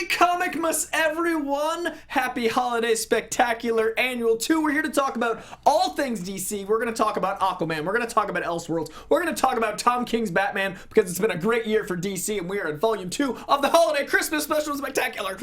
Comicmas, everyone! Happy Holiday Spectacular Annual 2. We're here to talk about all things DC. We're going to talk about Aquaman. We're going to talk about Elseworlds. We're going to talk about Tom King's Batman because it's been a great year for DC, and we are in Volume 2 of the Holiday Christmas Special Spectacular.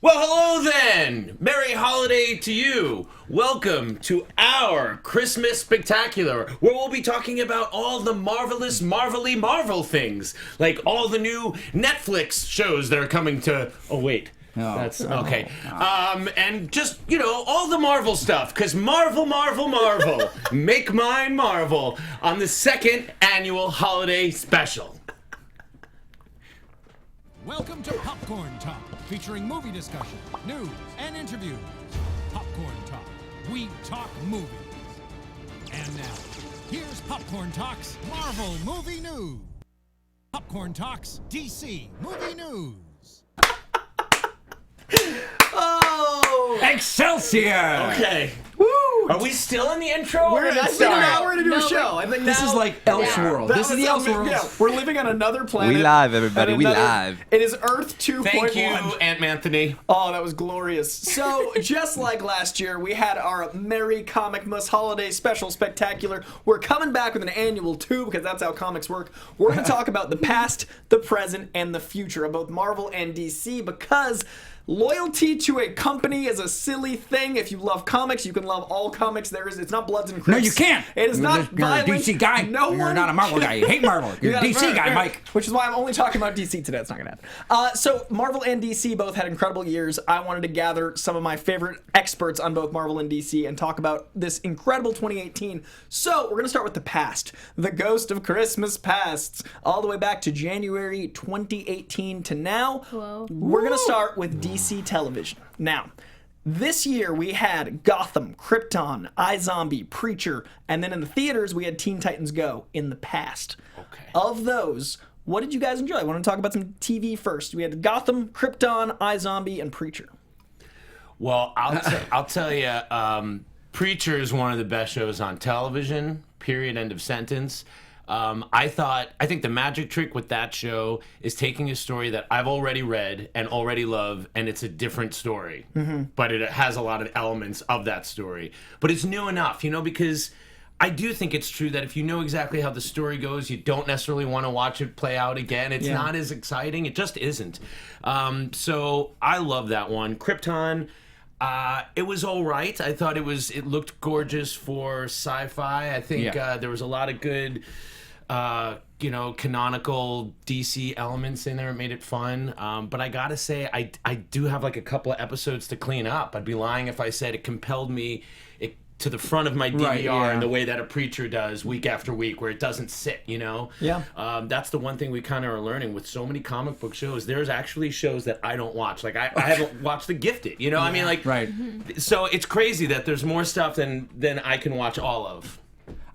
Well, hello then! Merry holiday to you! Welcome to our Christmas Spectacular, where we'll be talking about all the marvelous, marvelly Marvel things. Like all the new Netflix shows that are coming to... Oh, wait. No. That's... Okay. And just, you know, all the Marvel stuff. Because Marvel, Marvel, Marvel. Make mine Marvel. On the second annual holiday special. Welcome to Popcorn Talk, featuring movie discussion, news, and interviews. Popcorn Talk, we talk movies. And now, here's Popcorn Talk's Marvel Movie News. Popcorn Talk's DC Movie News. Oh! Excelsior! Okay. Woo! Are we still in the intro? We're going to do a show. I think This is like Elseworld. This is the Elseworld. Yeah, we're living on another planet. We live, everybody. We live. It is Earth 2.1. Thank you, AntMan Anthony. Oh, that was glorious. So, just like last year, we had our Merry Comicmas Holiday Special Spectacular. We're coming back with an annual 2 because that's how comics work. We're going to talk about the past, the present, and the future of both Marvel and DC because loyalty to a company is a silly thing. If you love comics, you can love all comics. It's not Bloods and Crips. No, you can't. It is not You're violent. a DC guy. You're not a Marvel guy. You hate Marvel. You're a DC guy, Mike. Which is why I'm only talking about DC today. It's not going to happen. So Marvel and DC both had incredible years. I wanted to gather some of my favorite experts on both Marvel and DC and talk about this incredible 2018. So we're going to start with the past. The Ghost of Christmas Past. All the way back to January 2018 to now. Whoa. We're going to start with DC television. Now, this year we had Gotham, Krypton, iZombie, Preacher, and then in the theaters we had Teen Titans Go in the past. Okay. Of those, what did you guys enjoy? I want to talk about some TV first. We had Gotham, Krypton, iZombie, and Preacher. Well, I'll tell you, Preacher is one of the best shows on television, period, end of sentence. I think the magic trick with that show is taking a story that I've already read and already love, and it's a different story. Mm-hmm. But it has a lot of elements of that story. But it's new enough, because I do think it's true that if you know exactly how the story goes, you don't necessarily want to watch it play out again. It's not as exciting. It just isn't. So I love that one. Krypton. It was all right. I thought it looked gorgeous for sci-fi. I think there was a lot of good, canonical DC elements in there. It made it fun. But I gotta say, I do have like a couple of episodes to clean up. I'd be lying if I said it compelled me to the front of my DVR in the way that a Preacher does week after week, where it doesn't sit, Yeah. That's the one thing we kind of are learning with so many comic book shows. There's actually shows that I don't watch. Like, I haven't watched The Gifted, I mean, like... Right. So it's crazy that there's more stuff than I can watch all of.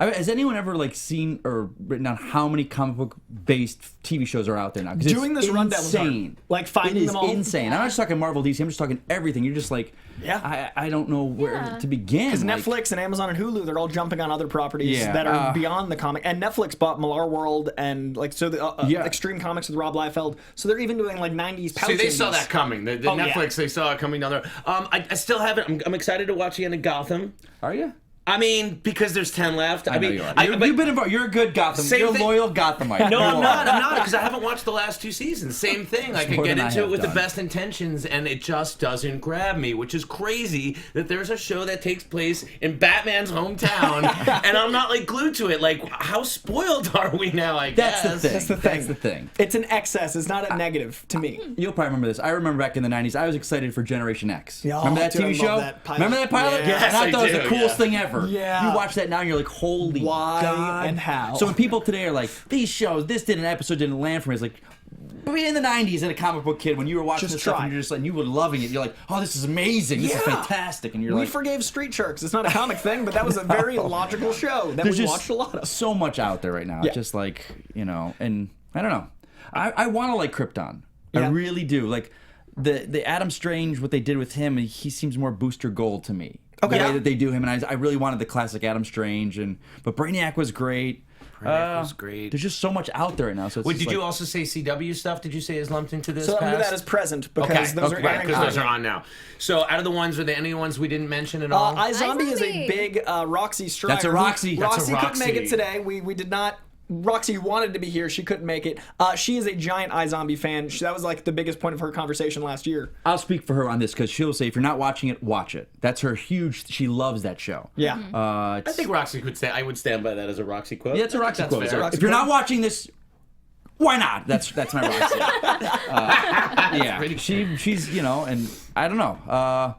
Has anyone ever seen or written down how many comic book based TV shows are out there now? Doing this rundown was hard. insane. Like finding them all. It is insane. I'm not just talking Marvel, DC. I'm just talking everything. You're just like, I don't know where to begin. Because Netflix and Amazon and Hulu, they're all jumping on other properties that are beyond the comic. And Netflix bought Millar World and Extreme Comics with Rob Liefeld. So they're even doing 90s pouch. See, they saw that coming. The Netflix, they saw it coming down there. I still haven't. I'm excited to watch the end of Gotham. Are you? I mean, because there's 10 left. I know you are. You've been involved. You're a good Gotham. You're a loyal Gothamite. No, I'm not, because I haven't watched the last 2 seasons. Same thing. I could get into it with the best intentions, and it just doesn't grab me, which is crazy that there's a show that takes place in Batman's hometown, and I'm not glued to it. Like, how spoiled are we now? I guess That's the thing. It's an excess. It's not a negative to me. You'll probably remember this. I remember back in the 90s, I was excited for Generation X. Yeah, remember that TV show? Remember that pilot? Yes, and I thought it was the coolest thing ever. Yeah. You watch that now and you're like, holy Why God. and how? So when people today are like, these shows, this episode didn't land for me, it's like, in the 90s, and a comic book kid, when you were watching this stuff and you're just like, you were loving it, you're like, oh, this is amazing, this is fantastic, and we forgave Street Sharks. It's not a comic thing, but that was a very logical show that we watched a lot of. So much out there right now. It's just like, and I don't know. I want to like Krypton. I really do. Like the Adam Strange, what they did with him, he seems more Booster Gold to me. The way that they do him, and I really wanted the classic Adam Strange, but Brainiac was great. Krennic was great. There's just so much out there right now. So it's Wait, just did you also say CW stuff? Did you say is lumped into this? So I'm past? gonna do that as present because those are airing because those currently. are on now. So out of the ones, are there any ones we didn't mention at all? iZombie is a iZombie. big Roxy Strider. That's a Roxy. Roxy That's a couldn't make it Roxy. today. We did not. Roxy wanted to be here. She couldn't make it. She is a giant iZombie fan. That was like the biggest point of her conversation last year. I'll speak for her on this because she'll say, if you're not watching it, watch it. That's her huge. She loves that show. Yeah. I think Roxy could say. I would stand by that as a Roxy quote. Yeah, it's a Roxy quote. fair. If you're not watching this, why not? That's my Roxy. Yeah, she's and I don't know.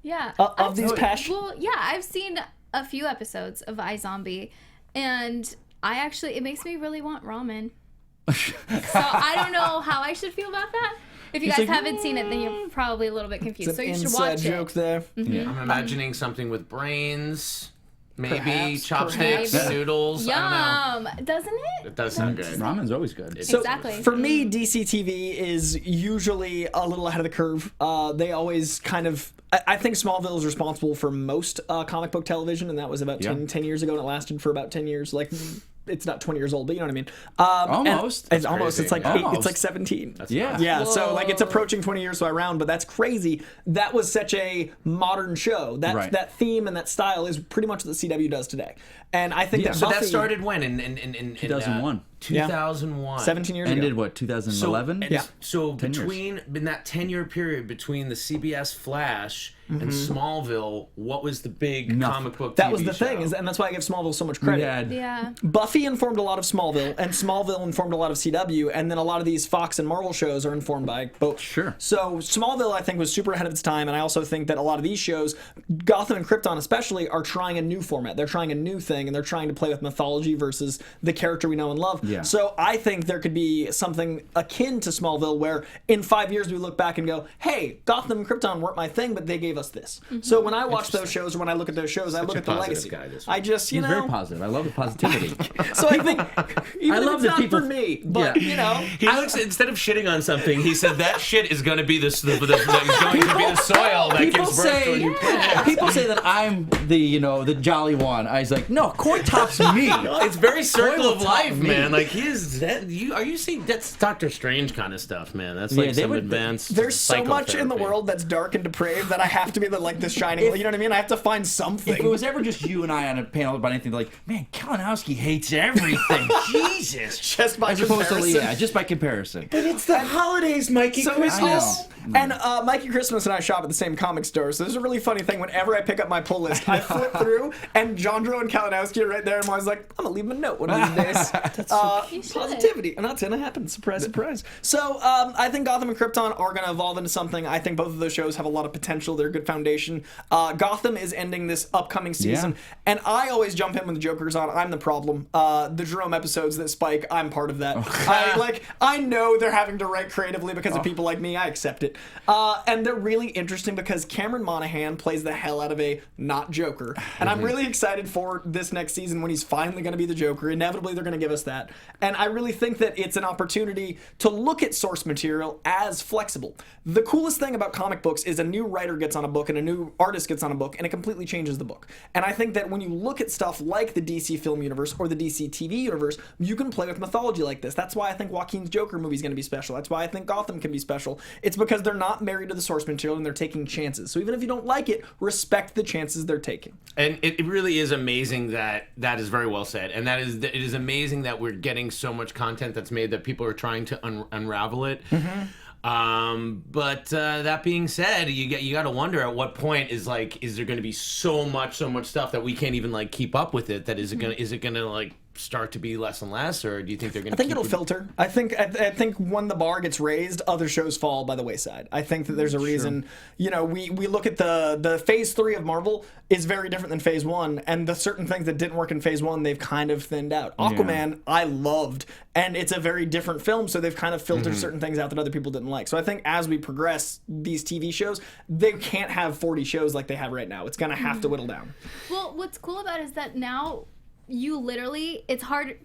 Yeah. Of these past. Well, yeah, I've seen a few episodes of iZombie, and it makes me really want ramen. So I don't know how I should feel about that. If you guys haven't seen it, then you're probably a little bit confused. It's So an you should inside watch joke it. there. Yeah. I'm imagining something with brains, maybe Perhaps, chopsticks, perhaps. noodles. I don't know. Yum, doesn't it? It does sound good. Ramen's always good. So Exactly. for me, DC TV is usually a little ahead of the curve. They always kind of. I think Smallville is responsible for most comic book television, and that was about 10 years ago, and it lasted for about 10 years. Like, it's not 20 years old, but you know what I mean. Almost. It's almost. crazy. It's like Almost. it's like 17. Yeah. Yeah, so like it's Whoa. approaching 20 years, so I round, but that's crazy. That was such a modern show. That theme and that style is pretty much what the CW does today. And I think that So Buffy that started when? In 2001. 2001. 17 years Ended ago. what? 2011. So 10 years. in that 10-year period between the CBS Flash and Smallville, what was the big comic book? That TV was the show? thing, and that's why I give Smallville so much We credit. had Yeah. Buffy informed a lot of Smallville, and Smallville informed a lot of CW, and then a lot of these Fox and Marvel shows are informed by both. Sure. So Smallville, I think, was super ahead of its time, and I also think that a lot of these shows, Gotham and Krypton especially, are trying a new format. They're trying a new thing, and they're trying to play with mythology versus the character we know and love. Yeah. So I think there could be something akin to Smallville, where in 5 years we look back and go, hey, Gotham and Krypton weren't my thing, but they gave us this. So when I watch those shows, or when I look at those shows, I look a at the positive legacy. guy, this I just, He's very positive. I love the positivity. So I think even I if love it's that not people- for me, but Yeah. He looks instead of shitting on something, he said that shit is going to be the going to be the soil that People gives birth to a say new planet. people say that I'm the jolly one. I was like, no, Coy tops me. It's very circle will of top life, me. man. Like are you seeing that's Doctor Strange kind of stuff, man? That's like Yeah, they some would- advanced. there's so much in the psychotherapy. world that's dark and depraved that I have to be the shining. You know what I mean? I have to find something. If it was ever just you and I on a panel about anything, like, man, Kalinowski hates everything. Jesus. just by As opposed to, comparison. yeah, just by comparison. It's the holidays, Mikey. So Christmas. and Mikey Christmas and I shop at the same comic store. So there's a really funny thing. Whenever I pick up my pull list, I flip through, and Jandreau and Kalinowski are right there. And I was like, I'm gonna leave him a note one of these days. You should. Positivity, and that's gonna happen. Surprise, surprise. So I think Gotham and Krypton are gonna evolve into something. I think both of those shows have a lot of potential. They're a good foundation. Gotham is ending this upcoming season, and I always jump in when the Joker's on. I'm the problem. The Jerome episodes that spike, I'm part of that. I know they're having to write creatively because of people like me. I accept it. And they're really interesting because Cameron Monaghan plays the hell out of a not Joker, and I'm really excited for this next season when he's finally going to be the Joker. Inevitably, they're going to give us that, and I really think that it's an opportunity to look at source material as flexible. The coolest thing about comic books is a new writer gets on a book and a new artist gets on a book, and it completely changes the book. And I think that when you look at stuff like the DC film universe or the DC TV universe, you can play with mythology like this. That's why I think Joaquin's Joker movie is going to be special. That's why I think Gotham can be special. It's because they're not married to the source material and they're taking chances. So even if you don't like it, respect the chances they're taking. And it really is amazing that is very well said. And it is amazing that we're getting so much content that's made that people are trying to unravel it. But that being said, you got to wonder at what point is there going to be so much stuff that we can't even keep up with it? That is it going to start to be less and less, or do you think they're going to? I think it'll filter. I think when the bar gets raised, other shows fall by the wayside. I think that there's a reason. You know, we look at the phase 3 of Marvel is very different than phase 1, and the certain things that didn't work in phase 1 they've kind of thinned out. Aquaman I loved, and it's a very different film, so they've kind of filtered certain things out that other people didn't like. So I think as we progress these TV shows, they can't have 40 shows like they have right now. It's gonna have to whittle down. Well, what's cool about it is that now you literally, it's harder,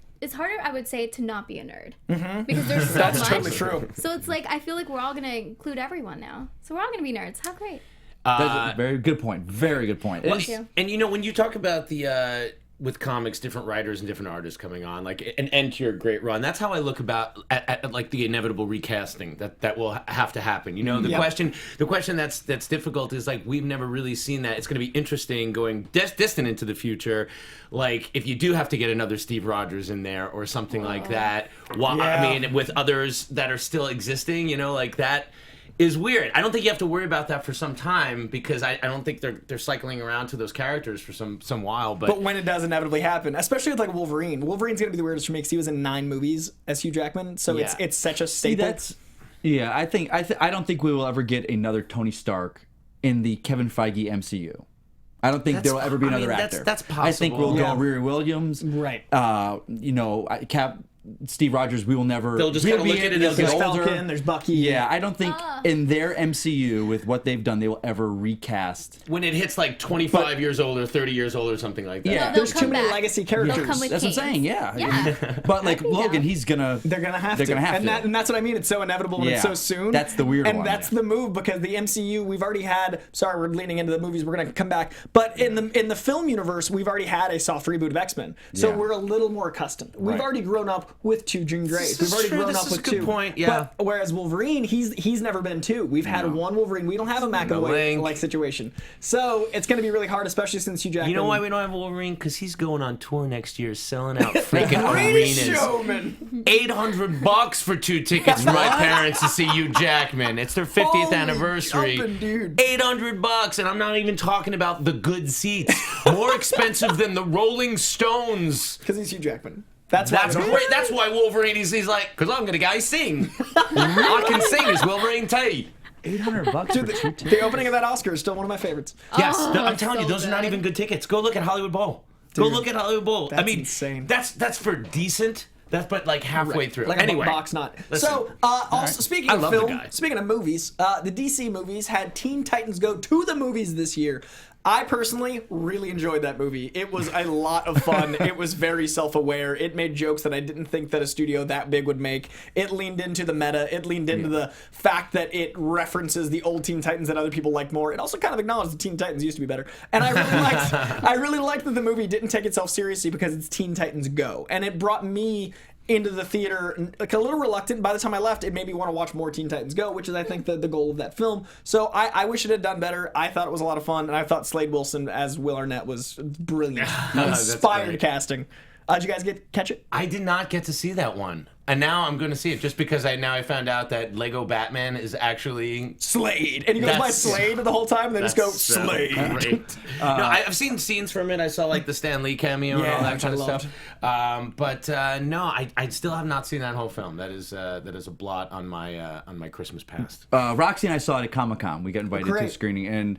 I would say, to not be a nerd. Because there's so That's much. totally true. So it's I feel like we're all going to include everyone now. So we're all going to be nerds. How great. That's a very good point. Very good point. Well, you. and when you talk about the with comics, different writers and different artists coming on, like an end to your great run. That's how I look at like the inevitable recasting that will have to happen. You know, the question that's difficult is like we've never really seen that. It's going to be interesting going distant into the future. Like if you do have to get another Steve Rogers in there or something like that. I mean, with others that are still existing, you know, like that is weird. I don't think you have to worry about that for some time because I don't think they're cycling around to those characters for some while. But when it does inevitably happen, especially with like Wolverine's gonna be the weirdest for me because he was in 9 movies as Hugh Jackman, so it's such a staple. I don't think we will ever get another Tony Stark in the Kevin Feige MCU. I don't think there will ever be another actor. That's possible. I think we'll go Riri Williams, right? Steve Rogers, we will never. They'll just kind of look at it as there's Falcon, there's Bucky. Yeah, I don't think in their MCU with what they've done, they will ever recast. When it hits like 25 years old or 30 years old or something like that. Yeah, there's too many legacy characters. They'll come with That's what I'm saying. Yeah. But like Logan, they're gonna have to. And that's what I mean. It's so inevitable when it's so soon. That's the weird one. And that's the move because the MCU we've already had. Sorry, we're leaning into the movies. We're gonna come back. But in the film universe, we've already had a soft reboot of X-Men, so we're a little more accustomed. We've already grown up with 2 Jean Greys. We've already grown up with 2. Good point. Yeah. But, whereas Wolverine, he's never been 2. We've had 1 Wolverine. We don't have a McAvoy like situation. So it's going to be really hard, especially since Hugh Jackman. You know why we don't have Wolverine? Because he's going on tour next year, selling out freaking arenas. Showman. $800 for 2 tickets for my parents to see Hugh Jackman. It's their 50th anniversary. Dude. $800, and I'm not even talking about the good seats. More expensive than the Rolling Stones. Because he's Hugh Jackman. That's great. That's why Wolverine. He's like, because I'm gonna guy sing. I can sing as Wolverine Tate. $800 Dude, the opening of that Oscar is still one of my favorites. Yes, I'm telling you, those are not even good tickets. Go look at Hollywood Bowl. Go look at Hollywood Bowl. That's insane. That's for decent. That's but like halfway through. Like anyway, a box not. Listen, so also speaking of film, speaking of movies, the DC movies had Teen Titans Go to the movies this year. I personally really enjoyed that movie. It was a lot of fun. It was very self-aware. It made jokes that I didn't think that a studio that big would make. It leaned into the meta. It leaned into the fact that it references the old Teen Titans that other people liked more. It also kind of acknowledged the Teen Titans used to be better. And I really liked that the movie didn't take itself seriously because it's Teen Titans Go. And it brought me into the theater like a little reluctant. By the time I left, it made me want to watch more Teen Titans Go, which is I think the goal of that film. So I wish it had done better. I thought it was a lot of fun, and I thought Slade Wilson as Will Arnett was brilliant. Inspired casting. Did you guys catch it? I did not get to see that one. And now I'm going to see it just because I found out that Lego Batman is actually Slade. And he goes by Slade the whole time, and they just go Slade. Great. No, I've seen scenes from it. I saw like the Stan Lee cameo and all that kind of stuff. But no, I still have not seen that whole film. That is a blot on my Christmas past. Roxy and I saw it at Comic-Con. We got invited to a screening, and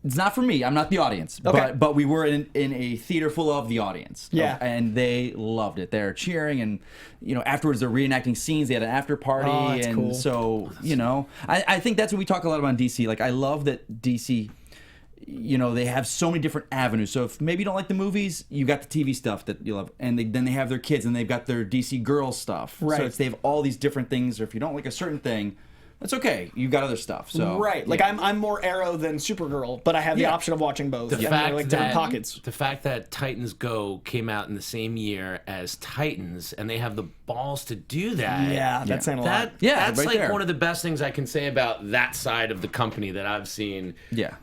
it's not for me. I'm not the audience. Okay. But we were in a theater full of the audience. Yeah. And they loved it. They're cheering, and afterwards they're reenacting scenes. They had an after party. Oh, that's and cool. So, I think that's what we talk a lot about in DC. Like, I love that DC, they have so many different avenues. So if maybe you don't like the movies, you got the TV stuff that you love. And then they have their kids, and they've got their DC girls stuff. Right. So they have all these different things. Or if you don't like a certain thing, that's okay. You got other stuff. So right, like I'm more Arrow than Supergirl, but I have the option of watching both. The fact like different pockets. The fact that Titans Go came out in the same year as Titans, and they have the balls to do that. Yeah, that's saying a lot. That's right like there. one of the best things I can say about that side of the company that I've seen. Yeah.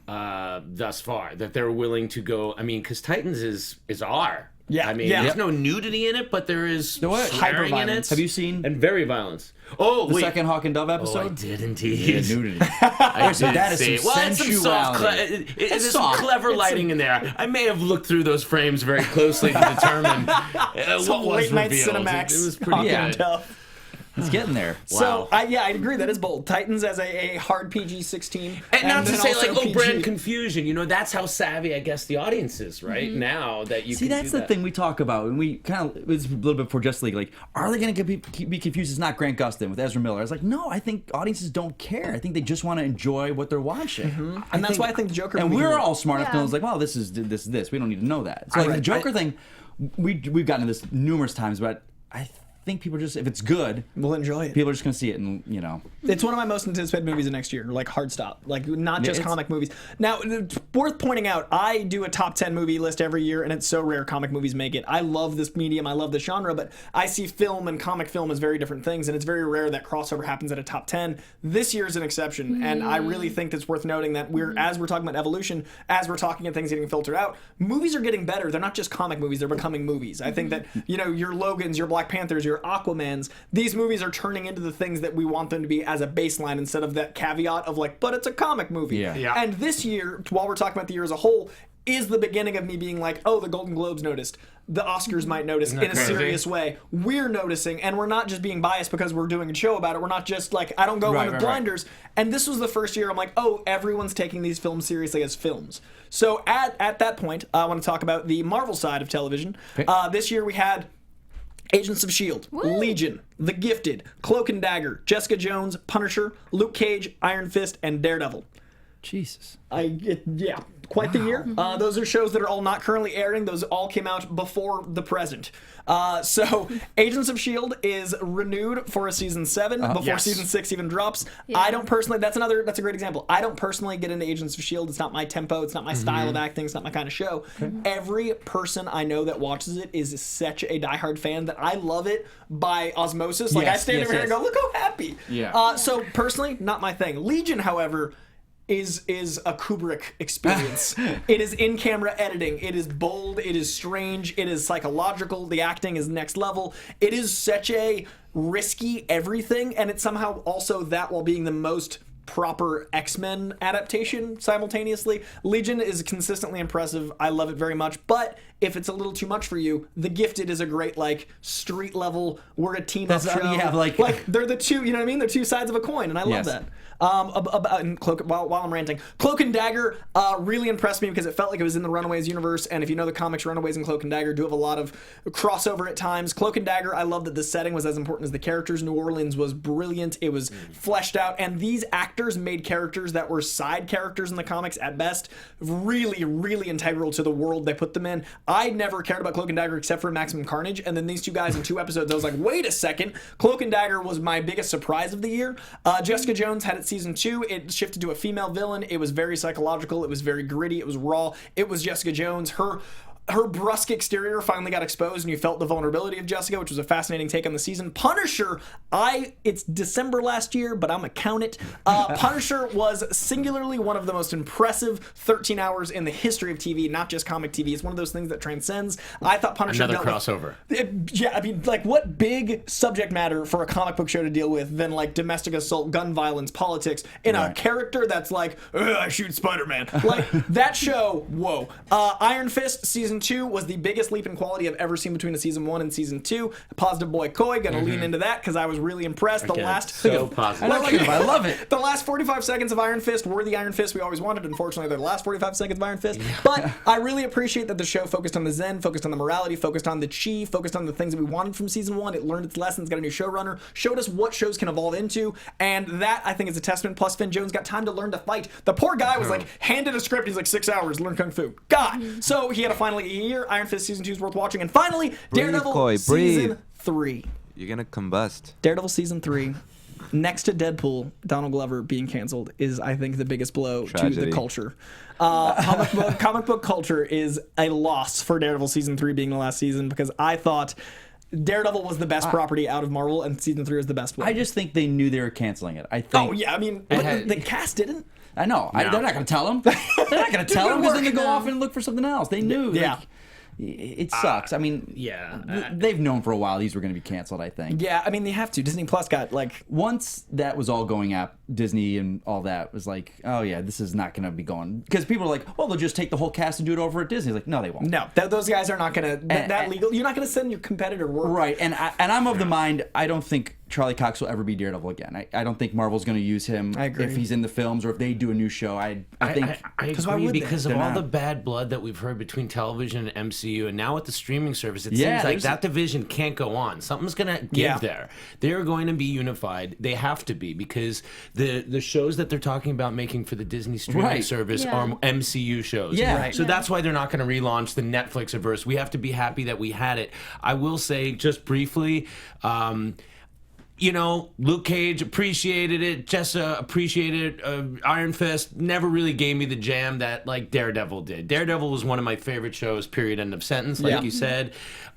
Thus far, that they're willing to go. I mean, because Titans is R. Yeah, I mean, there's no nudity in it, but there is swearing in it. Have you seen? And very violence. Oh, the second Hawk and Dove episode? Oh, I did indeed. Yeah, nudity. I did that is see some it. sensuality. There's some clever lighting in there. I may have looked through those frames very closely to determine what was late night revealed. Cinemax. It was pretty good. It's getting there. So I agree that is bold. Titans as a hard PG-16, and not to say like PG. brand confusion. That's how savvy I guess the audience is right now that you see. Can That's do the thing we talk about, and we kind of it's a little bit before Justice League. Like, are they going to be confused? It's not Grant Gustin with Ezra Miller. I was like, no, I think audiences don't care. I think they just want to enjoy what they're watching, and that's why I think the Joker. And we're all smart enough to know, like, well, this is this. We don't need to know that. So like the Joker thing, we've gotten to this numerous times, but I think people just, if it's good, We'll enjoy it. people are just going to see it, and It's one of my most anticipated movies of next year, like hard stop, like not just comic movies. Now, it's worth pointing out, I do a top 10 movie list every year, and it's so rare comic movies make it. I love this medium, I love this genre, but I see film and comic film as very different things, and it's very rare that crossover happens at a top 10. This year is an exception, and I really think it's worth noting that as we're talking about evolution, as we're talking about things getting filtered out, movies are getting better. They're not just comic movies, they're becoming movies. I think that, your Logans, your Black Panthers, your Aquamans, these movies are turning into the things that we want them to be as a baseline instead of that caveat of like, but it's a comic movie. Yeah. And this year, while we're talking about the year as a whole, is the beginning of me being like, oh, the Golden Globes noticed. The Oscars might notice in a serious way. We're noticing, and we're not just being biased because we're doing a show about it. We're not just like, I don't go in with blinders. And this was the first year I'm like, oh, everyone's taking these films seriously as films. So at that point, I want to talk about the Marvel side of television. This year we had Agents of S.H.I.E.L.D., Legion, The Gifted, Cloak and Dagger, Jessica Jones, Punisher, Luke Cage, Iron Fist, and Daredevil. Jesus. Quite the year. Those are shows that are all not currently airing. Those all came out before the present. So Agents of S.H.I.E.L.D. is renewed for a season 7 before season 6 even drops. I don't personally, that's a great example. I don't personally get into Agents of S.H.I.E.L.D. It's not my tempo. It's not my style of acting. It's not my kind of show. Every person I know that watches it is such a diehard fan that I love it by osmosis. Like I stand over here and go, look how happy. Yeah. So personally, not my thing. Legion, however, is a Kubrick experience. It is in-camera editing. It is bold. It is strange. It is psychological. The acting is next level. It is such a risky everything, and it's somehow also that while being the most proper X-Men adaptation simultaneously. Legion is consistently impressive. I love it very much, but if it's a little too much for you, The Gifted is a great street level, we're a team up show. Like they're the two, you know what I mean? They're two sides of a coin, and I love that. And while I'm ranting, Cloak and Dagger really impressed me because it felt like it was in the Runaways universe, and if you know the comics, Runaways and Cloak and Dagger do have a lot of crossover at times. Cloak and Dagger, I love that the setting was as important as the characters. New Orleans was brilliant. It was fleshed out, and these actors made characters that were side characters in the comics at best really, really integral to the world they put them in. I never cared about Cloak and Dagger except for Maximum Carnage, and then these two guys in 2 episodes, I was like, wait a second. Cloak and Dagger was my biggest surprise of the year. Jessica Jones had its season 2. It shifted to a female villain. It was very psychological. It was very gritty. It was raw. It was Jessica Jones. Her brusque exterior finally got exposed, and you felt the vulnerability of Jessica, which was a fascinating take on the season. Punisher, it's December last year, but I'm gonna count it. Punisher was singularly one of the most impressive 13 hours in the history of TV, not just comic TV. It's one of those things that transcends. I thought Punisher another crossover. What big subject matter for a comic book show to deal with than domestic assault, gun violence, politics in a character that's like, I shoot Spider-Man. That show, whoa. Iron Fist season 2 was the biggest leap in quality I've ever seen between a season 1 and season 2. Positive boy Coy, gonna lean into that because I was really impressed. Okay, so positive. I love it. The last 45 seconds of Iron Fist were the Iron Fist we always wanted. Unfortunately, they're the last 45 seconds of Iron Fist. But I really appreciate that the show focused on the Zen, focused on the morality, focused on the chi, focused on the things that we wanted from season 1. It learned its lessons, got a new showrunner, showed us what shows can evolve into, and that I think is a testament. Plus, Finn Jones got time to learn to fight. The poor guy was handed a script. He's 6 hours, learn kung fu. God. So he had a finally a year. Iron Fist season 2 is worth watching. And finally, Daredevil season 3. You're gonna combust. Daredevil season 3, next to Deadpool, Donald Glover being canceled is, I think, the biggest blow to the culture. Comic book culture is a loss for Daredevil season 3 being the last season, because I thought Daredevil was the best property out of Marvel, and season 3 is the best one. I just think they knew they were canceling it. I think. Oh yeah, I mean, the cast didn't. I know. No. They're not going to tell them. They're not going to tell them because then they go off and look for something else. They knew. Yeah. It sucks. I mean, they've known for a while these were going to be canceled, I think. Yeah, I mean, they have to. Disney Plus got once that was all going up, Disney and all that was like, oh yeah, this is not going to be going, because people are like, well, they'll just take the whole cast and do it over at Disney. Like, no, they won't. No, those guys are not going to. That legal. You're not going to send your competitor work. Right, and I'm of the mind. I don't think Charlie Cox will ever be Daredevil again. I don't think Marvel's going to use him I agree. if he's in the films or if they do a new show. I think I why agree would they? because of They're all not. the bad blood that we've heard between television and MCU, and now with the streaming service, it Yeah, seems like there's- that division can't go on. Something's going to give Yeah. there. They're going to be unified. They have to be because the shows that they're talking about making for the Disney streaming Right. service Yeah. are MCU shows. Yeah. Right. So that's why they're not going to relaunch the Netflix-averse. We have to be happy that we had it. I will say, just briefly, you know, Luke Cage appreciated it. Jessa appreciated it. Iron Fist never really gave me the jam that like Daredevil did. Daredevil was one of my favorite shows. Period. End of sentence. Like Yeah. you said.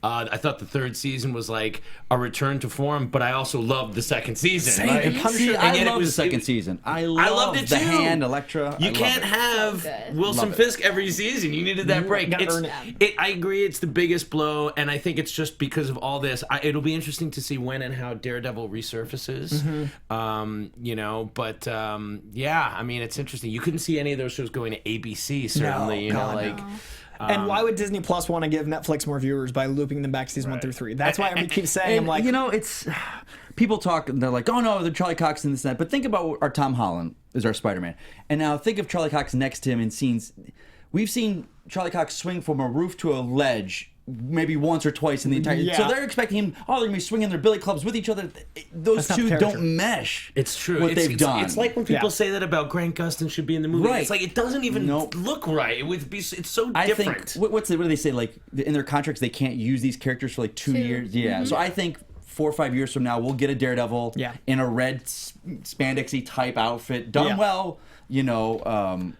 I thought the third season was like a return to form, but I also loved the second season. Same. Like, And Punisher- See, and I yet it love the was- second it- season. I loved it the too. Hand, Elektra. You I love can't it. have So good. Wilson Love it. Fisk every season. You needed that break. gotta It's- earn it. I agree. It's the biggest blow, and I think it's just because of all this. It'll be interesting to see when and how Daredevil resurfaces. You know, but yeah, I mean, it's interesting. You couldn't see any of those shows going to ABC. Certainly, you know, God, like. no. And why would Disney Plus want to give Netflix more viewers by looping them back to season 1 through 3? That's why I keep saying, I'm And, like, you know, it's people talk. They're like, oh no, the Charlie Cox and this and that. But think about our Tom Holland is our Spider-Man, and now think of Charlie Cox next to him in scenes. We've seen Charlie Cox swing from a roof to a ledge maybe once or twice in the entire. Yeah. So they're expecting him. Oh, they're gonna be swinging their billy clubs with each other. Those That's not two the character. don't mesh. It's true. What they've done. It's like when people Yeah. say that about Grant Gustin should be in the movie. Right. It's like it doesn't even Nope. look right. It would be. It's so I different. think what do they say? Like in their contracts, they can't use these characters for like 2 years. Yeah. So I think 4 or 5 years from now, we'll get a Daredevil Yeah. in a red spandexy type outfit, done Yeah. well. You know,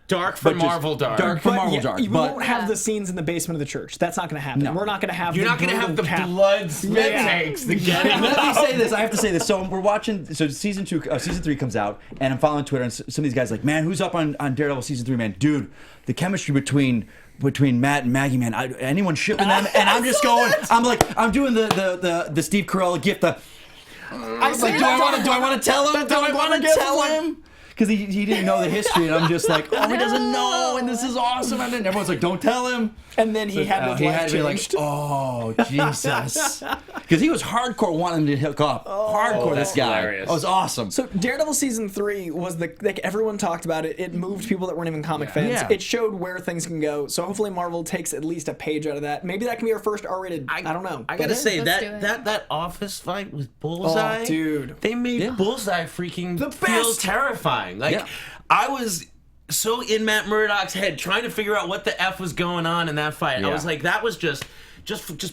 Dark for but just Marvel dark. Dark for but Marvel yeah, dark. we But won't have the scenes in the basement of the church. That's not going to happen. No. We're not going to have. You're the not going to have the brutal cap. blood spit Yeah. takes. The getting. let me say this. I have to say this. So we're watching. So season 3 comes out, and I'm following Twitter, and some of these guys like, man, who's up on Daredevil season 3? Man, dude, the chemistry between Matt and Maggie, man, anyone shipping them? And I'm just going. I'm like, I'm doing the Steve Carell gift. I was Like, do I want to tell him? Do I want to tell him? Because he didn't know the history, and I'm just like, oh, he doesn't know, and this is awesome. And then everyone's like, don't tell him. And then he had his he life had to be like, changed. oh, Jesus. Because he was hardcore wanting him to hook up. Hardcore, this that's guy. hilarious. Oh, it was awesome. So Daredevil season 3 was like everyone talked about it. It moved people that weren't even comic fans. Yeah. It showed where things can go. So hopefully Marvel takes at least a page out of that. Maybe that can be our first R-rated. I don't know. I gotta say Let's do it. that office fight with Bullseye, Oh, dude. they made Yeah. Bullseye freaking The feel best. terrifying. Like Yeah. I was so in Matt Murdock's head trying to figure out what the F was going on in that fight. I Yeah. was like, that was just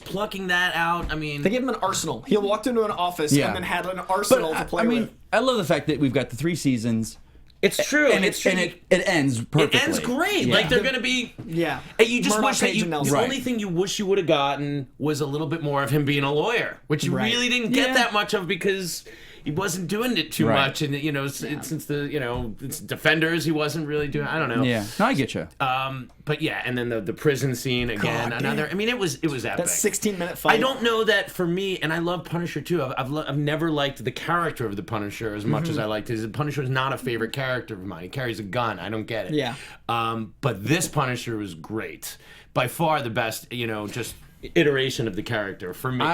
plucking that out. I mean, They gave him an arsenal. He walked into an office Yeah. and then had an arsenal But to play I mean, with. I love the fact that we've got the 3 seasons, it's true, and it's true. it ends perfectly. It ends great. Yeah. Like they're gonna be. Yeah. And you just Murdoch, wish that Page, you. and The Nelson. Right. only thing you wish you would have gotten was a little bit more of him being a lawyer, which you Right. really didn't get Yeah. that much of because he wasn't doing it too Right. much, and you know, since the it's Defenders, he wasn't really doing. I don't know. Yeah. No, I get you. But yeah, and then the prison scene again. God Another. damn. I mean, it was epic. That 16-minute fight. I don't know that for me, and I love Punisher too. I've never liked the character of the Punisher as much as I liked his. Punisher is not a favorite character of mine. He carries a gun. I don't get it. Yeah. But this Punisher was great. By far the best, just iteration of the character for me.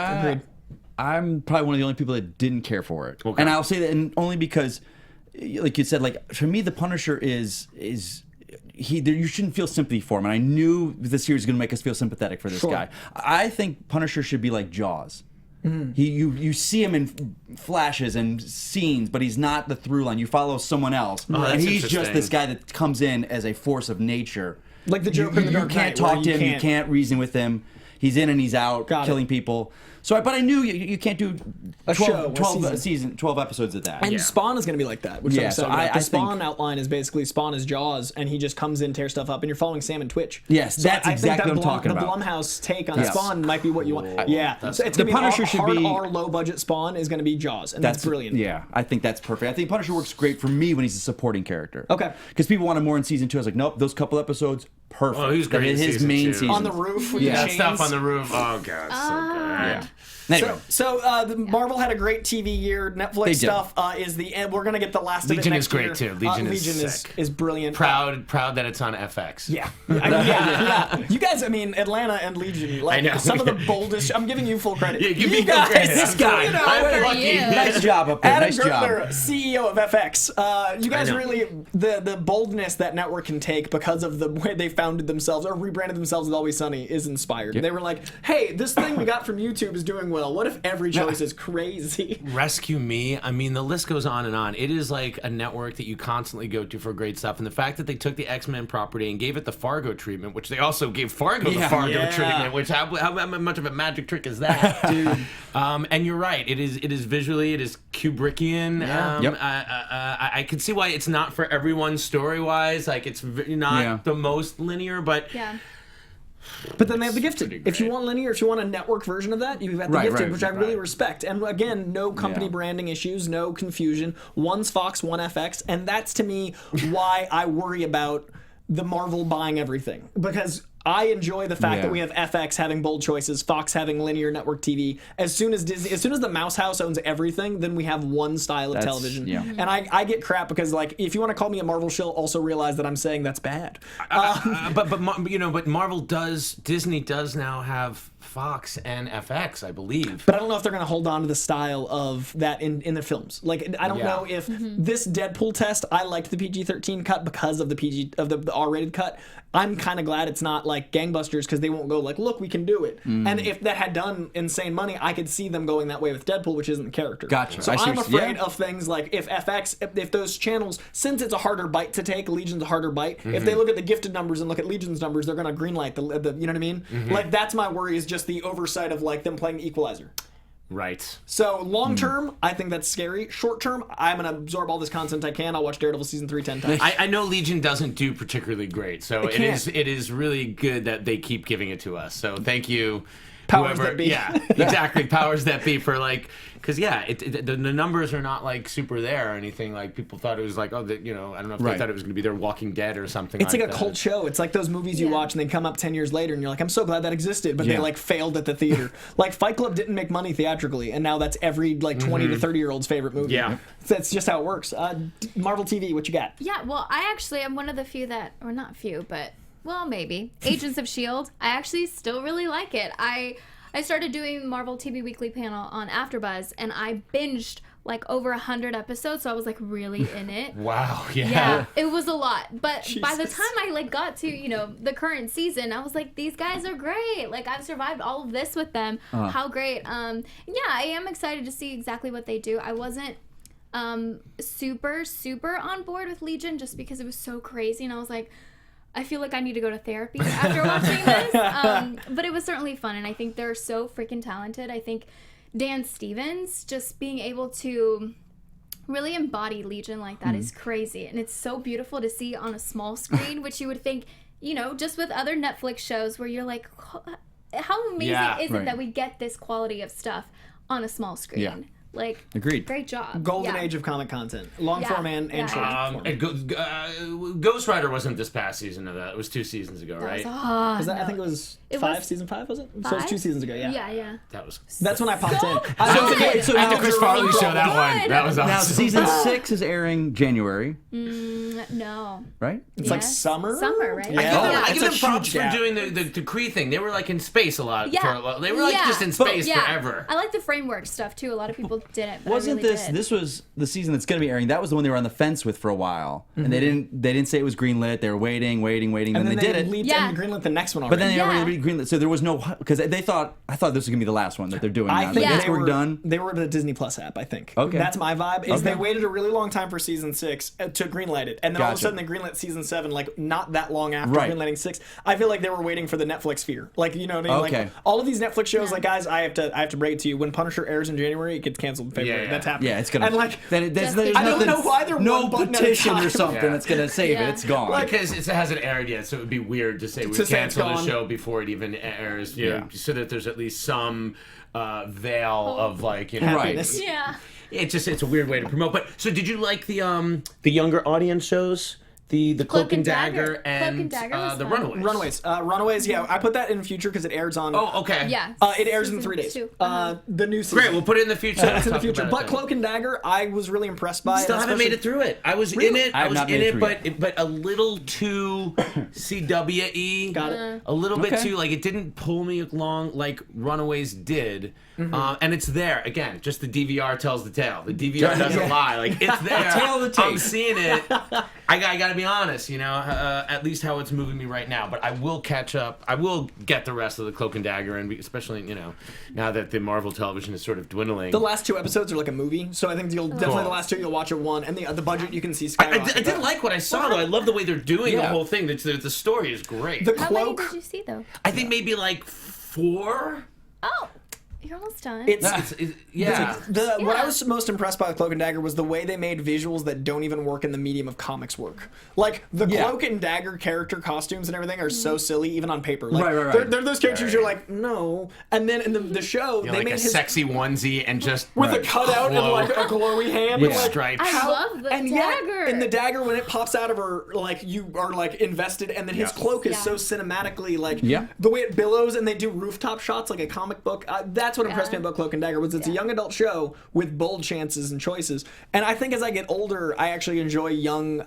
I'm probably one of the only people that didn't care for it. Okay. And I'll say that and only because, like you said, like for me, the Punisher is you shouldn't feel sympathy for him. And I knew the series was going to make us feel sympathetic for this Sure. guy. I think Punisher should be like Jaws. You see him in flashes and scenes, but he's not the through line. You follow someone else, Oh, and that's he's just interesting. this guy that comes in as a force of nature. Like the Joker in The You Dark can't Knight, talk where to you him. You can't- can't reason with him. He's in and he's out, Got it. killing people. So, but I knew you can't do A 12, show, a 12 episodes of that. And Spawn is going to be like that, which Yeah, I'm so excited about. I The Spawn think- outline is basically Spawn is Jaws, and he just comes in, tears stuff up, and you're following Sam and Twitch. Yes, So that's I think exactly that what I'm talking the about. Blumhouse take on Yes. Spawn might be what you want. Yeah, so it's The gonna be Punisher should hard be- R low budget Spawn is going to be Jaws, and that's brilliant. Yeah, I think that's perfect. I think Punisher works great for me when he's a supporting character. Okay. Because people wanted more in season 2. I was like, nope, those couple episodes, perfect. Oh, he was great in His season main 2. season. On the roof with the That chains. stuff on the roof. Oh god, so good. Yeah. Anyway, Marvel had a great TV year. They Netflix did. stuff is the end. We're gonna get the last of it Legion next is great year. too. Legion is sick. is brilliant. Proud that it's on FX. Yeah. Yeah. You guys, I mean, Atlanta and Legion, like I know. some of the boldest. I'm giving you full credit. Yeah, give me you full guys, credit. This guy. you know, I'm lucky. you. nice job up there. Adam Nice Gertler, job. CEO of FX. You guys I know. really the boldness that network can take because of the way they founded themselves or rebranded themselves with Always Sunny is inspired. They were like, "Hey, this thing we got from YouTube is doing well. What if every choice is crazy?" Rescue Me. I mean, the list goes on and on. It is like a network that you constantly go to for great stuff. And the fact that they took the X-Men property and gave it the Fargo treatment, which they also gave Fargo the Fargo Yeah. treatment, which how much of a magic trick is that? Dude. And you're right. It is visually, it is Kubrickian. Yep. I can see why it's not for everyone story-wise. Like, it's not the most linear, but... Yeah. But then they have the Gifted. pretty If you great. want linear, if you want a network version of that, you've got the Right, Gifted, right, which I really right. respect. And again, no company Yeah. branding issues, no confusion. One's Fox, one FX, and that's to me why I worry about the Marvel buying everything, because I enjoy the fact that we have FX having bold choices, Fox having linear network TV. As soon as the Mouse House owns everything, then we have one style of television. yeah. And I get crap because, like, if you want to call me a Marvel shill, also realize that I'm saying that's bad. But Marvel Disney does now have Fox and FX, I believe. But I don't know if they're going to hold on to the style of that in the films. Like, I don't know if this Deadpool test, I liked the PG-13 cut because of the R-rated cut. I'm kind of glad it's not like gangbusters because they won't go like, look, we can do it. And if that had done insane money, I could see them going that way with Deadpool, which isn't the character. Gotcha. So I see I'm what you- afraid of things like if FX, if those channels, since it's a harder bite to take, Legion's a harder bite. If they look at the Gifted numbers and look at Legion's numbers, they're going to greenlight the you know what I mean? Like, that's my worry, is just the oversight of like them playing the Equalizer. Right. So long term, I think that's scary. Short term, I'm gonna absorb all this content I can. I'll watch Daredevil season 3 10 times. I know Legion doesn't do particularly great, so can't. it is really good that they keep giving it to us. So thank you, Powers whoever. that be. Yeah, exactly. Powers that be for like, because the numbers are not like super there or anything. Like, people thought it was like, I don't know if they thought it was going to be their Walking Dead or something. It's like a that. cult show. It's like those movies you watch and they come up 10 years later and you're like, I'm so glad that existed, but they like failed at the theater. Like Fight Club didn't make money theatrically, and now that's every like 20 to 30-year-old's favorite movie. Yeah. That's just how it works. Marvel TV, what you got? Yeah, well, I actually am one of the few that, or not few, but, well, maybe. Agents of S.H.I.E.L.D. I actually still really like it. I started doing Marvel TV Weekly panel on AfterBuzz, and I binged like over 100 episodes, so I was like really in it. Wow. Yeah. Yeah, it was a lot. But by the Jesus. time I like got to, the current season, I was like, these guys are great. Like, I've survived all of this with them. How great. Yeah, I am excited to see exactly what they do. I wasn't super on board with Legion just because it was so crazy, and I was like, I feel like I need to go to therapy after watching this. But it was certainly fun, and I think they're so freaking talented. I think Dan Stevens just being able to really embody Legion like that is crazy, and it's so beautiful to see on a small screen, which you would think, just with other Netflix shows where you're like, how amazing is it that we get this quality of stuff on a small screen? Yeah. Like, Agreed. Great job. Golden Yeah. age of comic content. Long form and short form. Ghost Rider wasn't this past season of that. It was 2 seasons ago, right? I think it was It 5, was season 5, was it? So it was 2 seasons ago, yeah. Yeah. That was. That's when I popped in. good. So I had now- the Chris Farley show that one. good. That was awesome. Now, season 6 is airing January, No. right? It's like summer? Summer, right? Yeah. I give It's them a props huge for gap. doing the Kree thing. They were like in space a lot. Yeah. For a lot. They were like just in space forever. I like the framework stuff too. A lot of people didn't. But Wasn't I really this did. this was the season that's going to be airing? That was the one they were on the fence with for a while, and they didn't say it was greenlit. They were waiting. And then they did it. leaped Yeah. and greenlit the next one already. But then they Yeah. already greenlit, so there was no, because I thought this was gonna be the last one that they're doing. I now. think Yeah. they we're were done. They were the Disney Plus app, I think. Okay. That's my vibe. Is Okay. they waited a really long time for season 6 to greenlight it, and then all of a Gotcha. sudden they greenlit season 7, like not that long after Right. greenlighting 6. I feel like they were waiting for the Netflix fear. Like, you know what I mean? Okay. Like all of these Netflix shows, like, guys, I have to break it to you. When Punisher airs in January, it gets canceled in February. Yeah. That's happening. Yeah, it's gonna. And like, there's I don't nothing- know why they're no one button at a petition or time. something Yeah. that's gonna save Yeah. it. It's gone. Because it hasn't aired yet, so it would be weird to say we To say it's cancel the gone. show before it even airs. You know, so that there's at least some veil of like, Right. happiness. Yeah. It's a weird way to promote. But so did you like the younger audience shows? The Cloak and Dagger and Cloak and Dagger was the fun. Runaways. Runaways, yeah. I put that in future because it airs on. Oh, okay. Yeah. It airs in season 3 days. 2. The new season. Great, we'll put it in the future. It's in the Talk future. about But it then. Cloak and Dagger, I was really impressed by. Still it, haven't made it through it. I was in it. I I have was not in made it it, through but a little too CW-y. Got it. A little bit Okay. too, like, it didn't pull me along like Runaways did. And it's there. Again, just the DVR tells the tale. The DVR doesn't lie. Like, it's there. Tale of the tape. I'm seeing it. I gotta be honest, you know, at least how it's moving me right now. But I will catch up. I will get the rest of the Cloak and Dagger, and especially, you know, now that the Marvel television is sort of dwindling. The last 2 episodes are like a movie, so I think you'll definitely the last 2 you'll watch at one, and the budget you can see I skyrocket. did like what I saw, though. I love the way they're doing the Yeah. whole thing. The story is great. The How many Cloak. did you see though? I think maybe like 4. Oh, you're almost done. It's Yeah. What I Yeah. was most impressed by with Cloak and Dagger was the way they made visuals that don't even work in the medium of comics work. Like the Cloak and Dagger character costumes and everything are so silly, even on paper. Like, Right. They're those characters you're like, no. And then in the show, You know, they like made a his sexy onesie and just with a cutout and like a glowy hand. Yeah. And, like, stripes. I love the and dagger. Yet, in the dagger, when it pops out of her, like you are like invested, and then his cloak is Yeah. so cinematically like Yeah. the way it billows, and they do rooftop shots like a comic book. That's what impressed me about Cloak and Dagger was it's a young adult show with bold chances and choices. And I think as I get older, I actually enjoy young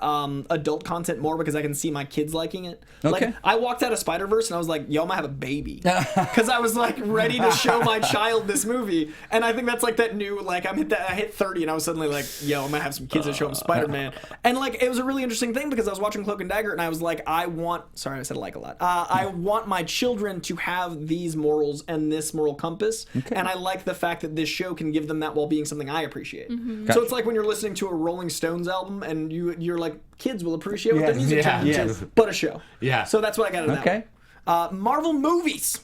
adult content more because I can see my kids liking it. Okay. Like I walked out of Spider-Verse and I was like, yo, I'm gonna have a baby, because I was like ready to show my child this movie. And I think that's like that new like I hit 30 and I was suddenly like, yo, I'm gonna have some kids to show them Spider-Man. And like it was a really interesting thing because I was watching Cloak and Dagger and I was like, I said like a lot. I want my children to have these morals and this moral compass. And I like the fact that this show can give them that while being something I appreciate. So it's like when you're listening to a Rolling Stones album and you're like, kids will appreciate what their music changes, but a show. Yeah. So that's what I got in that Okay. one. Marvel movies.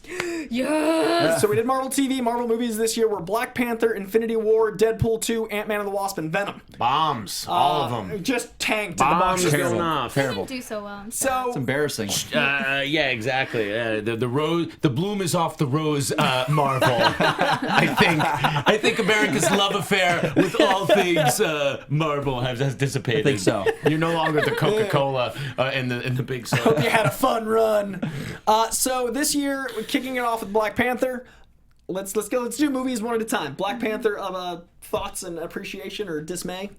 yes. So we did Marvel TV. Marvel movies this year were Black Panther, Infinity War, Deadpool 2, AntMan and the Wasp, and Venom. Bombs. All of them. Just tanked at the box Bombs office. going off. Didn't do so well. So It's embarrassing. Yeah, exactly. The rose, the bloom is off the rose. Marvel. I think America's love affair with all things Marvel has dissipated. I think so. You're no longer the Coca-Cola in the big soda. you had a fun run. So this year, we're kicking it off with Black Panther. Let's go. Let's do movies one at a time. Black Panther. Thoughts and appreciation or dismay?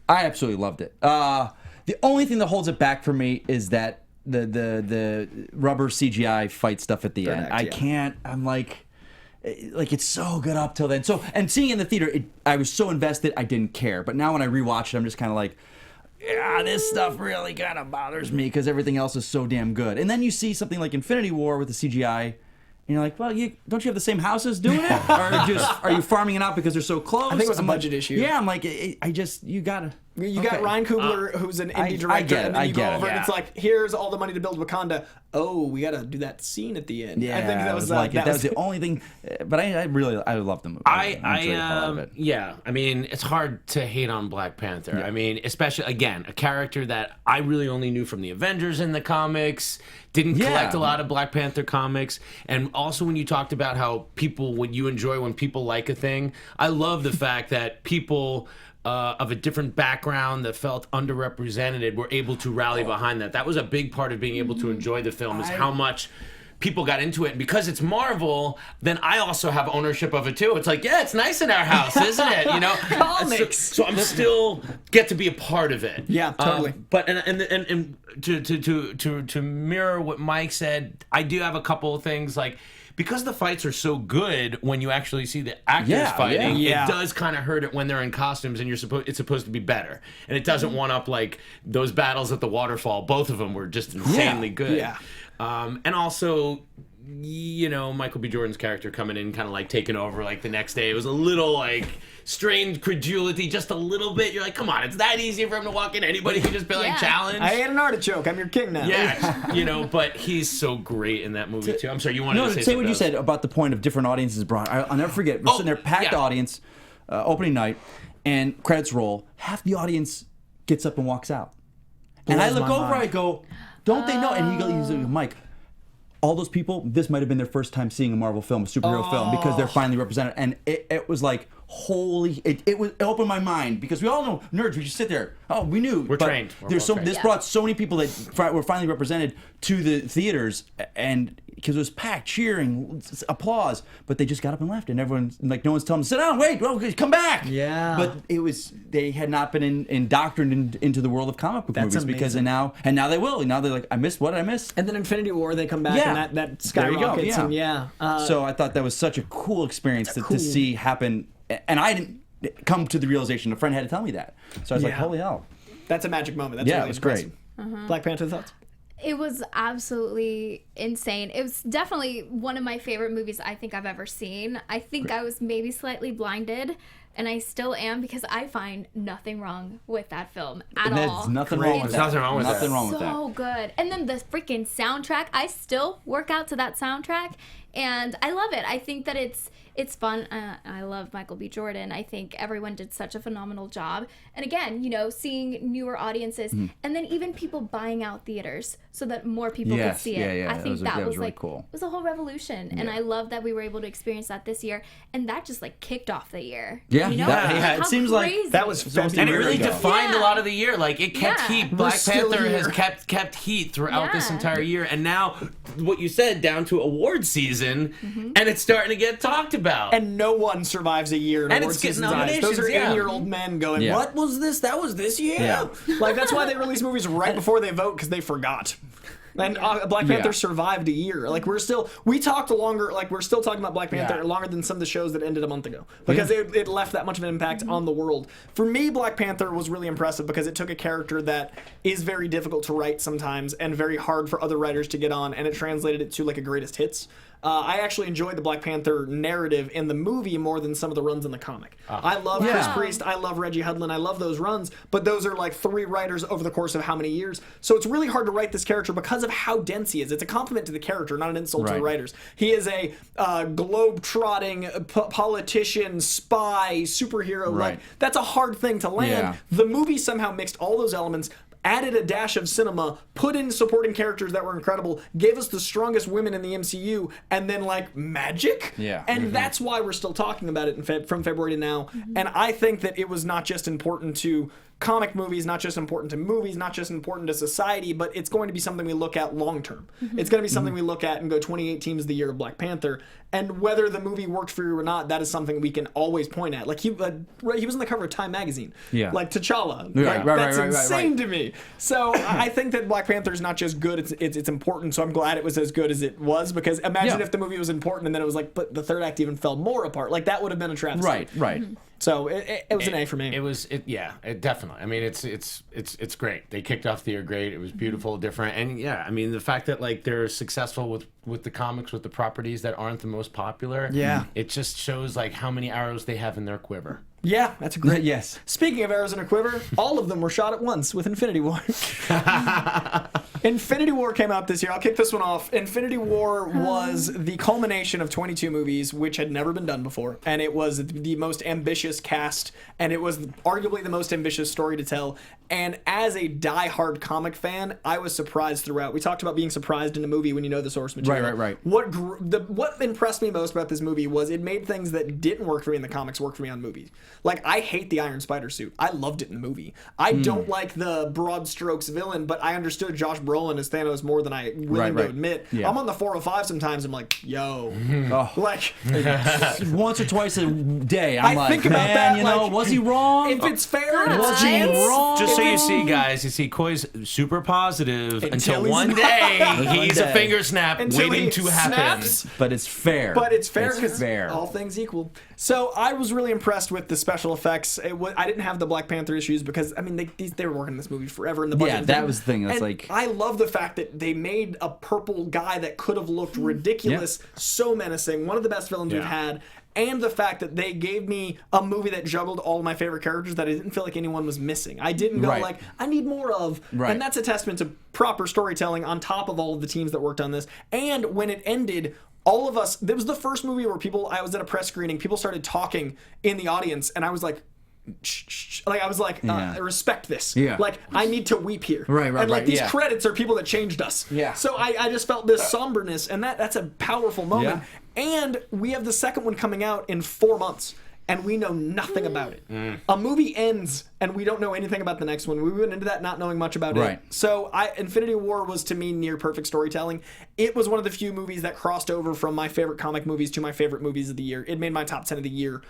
I absolutely loved it. The only thing that holds it back for me is that the rubber CGI fight stuff at the end. act, I yeah. can't. I'm like it's so good up till then. So and seeing it in the theater, I was so invested. I didn't care. But now when I rewatch it, I'm just kind of like, yeah, this stuff really kind of bothers me because everything else is so damn good. And then you see something like Infinity War with the CGI. And you're like, well, don't you have the same houses doing it, or are you farming it out because they're so close? I think it was a I'm like, budget issue. Yeah, I'm like, you gotta. You got Ryan Coogler, who's an indie director, I get it, and then I you get go it, over and yeah. it's like, here's all the money to build Wakanda. Oh, we got to do that scene at the end. Yeah, I think that was like that that was the only thing. But I love the movie. I enjoyed the hell out of it. yeah. I mean, it's hard to hate on Black Panther. I mean, especially again, a character that I really only knew from the Avengers in the comics. Didn't collect a lot of Black Panther comics, and also when you talked about how when people like a thing, I love the fact that people of a different background that felt underrepresented were able to rally behind that. That was a big part of being able to enjoy the film, is how much people got into it. And because it's Marvel, then I also have ownership of it too. It's like, yeah, it's nice in our house, isn't it? You know, Comics. So I'm still get to be a part of it. Yeah, totally. But and to mirror what Mike said, I do have a couple of things like, because the fights are so good when you actually see the actors fighting, yeah. it does kind of hurt it when they're in costumes and it's supposed to be better. And it doesn't one up like those battles at the waterfall. Both of them were just insanely good. Yeah. And also, you know, Michael B. Jordan's character coming in kind of like taking over like the next day. It was a little like strained credulity, just a little bit. You're like, come on, it's that easy for him to walk in. Anybody can just be like challenged. I ate an artichoke. I'm your king now. Yeah, you know, but he's so great in that movie too. I'm sorry, you wanted to say say what something you else. said about the point of different audiences brought. I'll never forget. We're sitting there, packed audience, opening night, and credits roll. Half the audience gets up and walks out. And I look over, I go, don't they know? And he's like, Mike, all those people, this might have been their first time seeing a Marvel film, a superhero film, because they're finally represented. And it was like, it opened my mind, because we all know nerds. We just sit there. Oh, we knew. We're trained. We're There's well trained. this brought so many people that were finally represented to the theaters, and because it was packed, cheering, applause, but they just got up and left, and everyone, like, no one's telling them, sit down, wait, well, come back. Yeah. But they had not been indoctrinated into the world of comic book movies, because now they will. Now they're like, I missed, what did I miss? And then Infinity War, they come back, Yeah. and that There you go, skyrockets, and so I thought that was such a cool experience to see happen, and I didn't come to the realization. A friend had to tell me that, so I was like, holy hell. That's a magic moment. That's really it was impressive. great. Black Panther thoughts? It was absolutely insane. It was definitely one of my favorite movies I think I've ever seen. I think I was maybe slightly blinded, and I still am, because I find nothing wrong with that film at There's all. nothing wrong with that. Nothing wrong with that. Nothing wrong with that. So good. And then the freaking soundtrack. I still work out to that soundtrack, and I love it. I think that it's fun. I love Michael B. Jordan. I think everyone did such a phenomenal job. And again, seeing newer audiences, and then even people buying out theaters so that more people could see it. Yeah. I think that was really like cool. it was a whole revolution, and I love that we were able to experience that this year, and that just like kicked off the year. Yeah, you know? it How seems like crazy. That was And it really ago. defined a Yeah. lot of the year. Like, it kept Yeah. heat. We're Black still Panther here. has kept heat throughout this Yeah. entire year. And now, what you said, down to award season, and it's starting to get talked about. And no one survives a year in And award it's getting season's eyes. Those are nominations, yeah. 80-year-old men going, Yeah. what was this? That was this year? Yeah. Like, that's why they release movies right before they vote, because they forgot. And Black Panther Yeah. survived a year. Like, we're still talking about Black Panther Yeah. longer than some of the shows that ended a month ago, because it left that much of an impact on the world. For me, Black Panther was really impressive because it took a character that is very difficult to write sometimes and very hard for other writers to get on, and it translated it to like a greatest hits. I actually enjoyed the Black Panther narrative in the movie more than some of the runs in the comic. I love Chris Priest, I love Reggie Hudlin, I love those runs, but those are like 3 writers over the course of how many years? So it's really hard to write this character because of how dense he is. It's a compliment to the character, not an insult to the Right. writers. He is a globe-trotting politician, spy, superhero. Like, Right. that's a hard thing to land. Yeah. The movie somehow mixed all those elements, added a dash of cinema, put in supporting characters that were incredible, gave us the strongest women in the MCU, and then like magic. Yeah. And that's why we're still talking about it from February to now. And I think that it was not just important to comic movies, not just important to movies, not just important to society, but it's going to be something we look at long term. It's going to be something we look at and go, 2018 is the year of Black Panther. And whether the movie worked for you or not, that is something we can always point at. Like, he was on the cover of Time magazine. Yeah. Like T'Challa. Right, Like, right, that's right, insane to me. So I think that Black Panther is not just good, it's important. So I'm glad it was as good as it was, because imagine Yeah. if the movie was important and then it was like, but the third act even fell more apart. Like, that would have been a travesty. Right. So it was an A for me. It definitely. I mean, it's great. They kicked off the year great. It was beautiful, different, and yeah. I mean, the fact that like they're successful with the comics, with the properties that aren't the most popular. Yeah. It just shows like how many arrows they have in their quiver. Yeah, that's a great. Yes. Speaking of arrows in a quiver, all of them were shot at once with Infinity War. Infinity War came out this year. I'll kick this one off. Infinity War was the culmination of 22 movies, which had never been done before. And it was the most ambitious cast, and it was arguably the most ambitious story to tell. And as a die-hard comic fan, I was surprised throughout. We talked about being surprised in a movie when you know the source material. Right. What impressed me most about this movie was it made things that didn't work for me in the comics work for me on movies. Like, I hate the Iron Spider suit. I loved it in the movie. I don't like the broad strokes villain, but I understood Josh Brolin as Thanos more than I willing to admit. Yeah. I'm on the 405 sometimes. I'm like, yo, like, Once or twice a day, I'm I like, think about man, that, you know, like, was he wrong? if it's fair, God. it's was he chance. wrong? Just so you see, guys, you see Coy's super positive until he's one not. day he's a day. finger snap Until waiting he to happen. snaps. But it's fair. But it's fair It's because fair. all things equal. So I was really impressed with the special effects. I didn't have the Black Panther issues because, I mean, they were working on this movie forever. And the budget Yeah, that was the thing. That's and like- I love the fact that they made a purple guy that could have looked ridiculous, so menacing, one of the best villains we've had. And the fact that they gave me a movie that juggled all of my favorite characters that I didn't feel like anyone was missing. I didn't go like, I need more of. Right. And that's a testament to proper storytelling on top of all of the teams that worked on this. And when it ended, all of us, it was the first movie where I was at a press screening, people started talking in the audience, and I was like, shh. Like, I was like, respect this. Yeah. Like, I need to weep here. Right, And like, these yeah. credits are people that changed us. Yeah. So I just felt this somberness, and that's a powerful moment. Yeah. And we have the second one coming out in 4 months. and we know nothing about it. A movie ends and we don't know anything about the next one. We went into that not knowing much about Right. it. So Infinity War was to me near perfect storytelling. It was one of the few movies that crossed over from my favorite comic movies to my favorite movies of the year. It made my top 10 of the year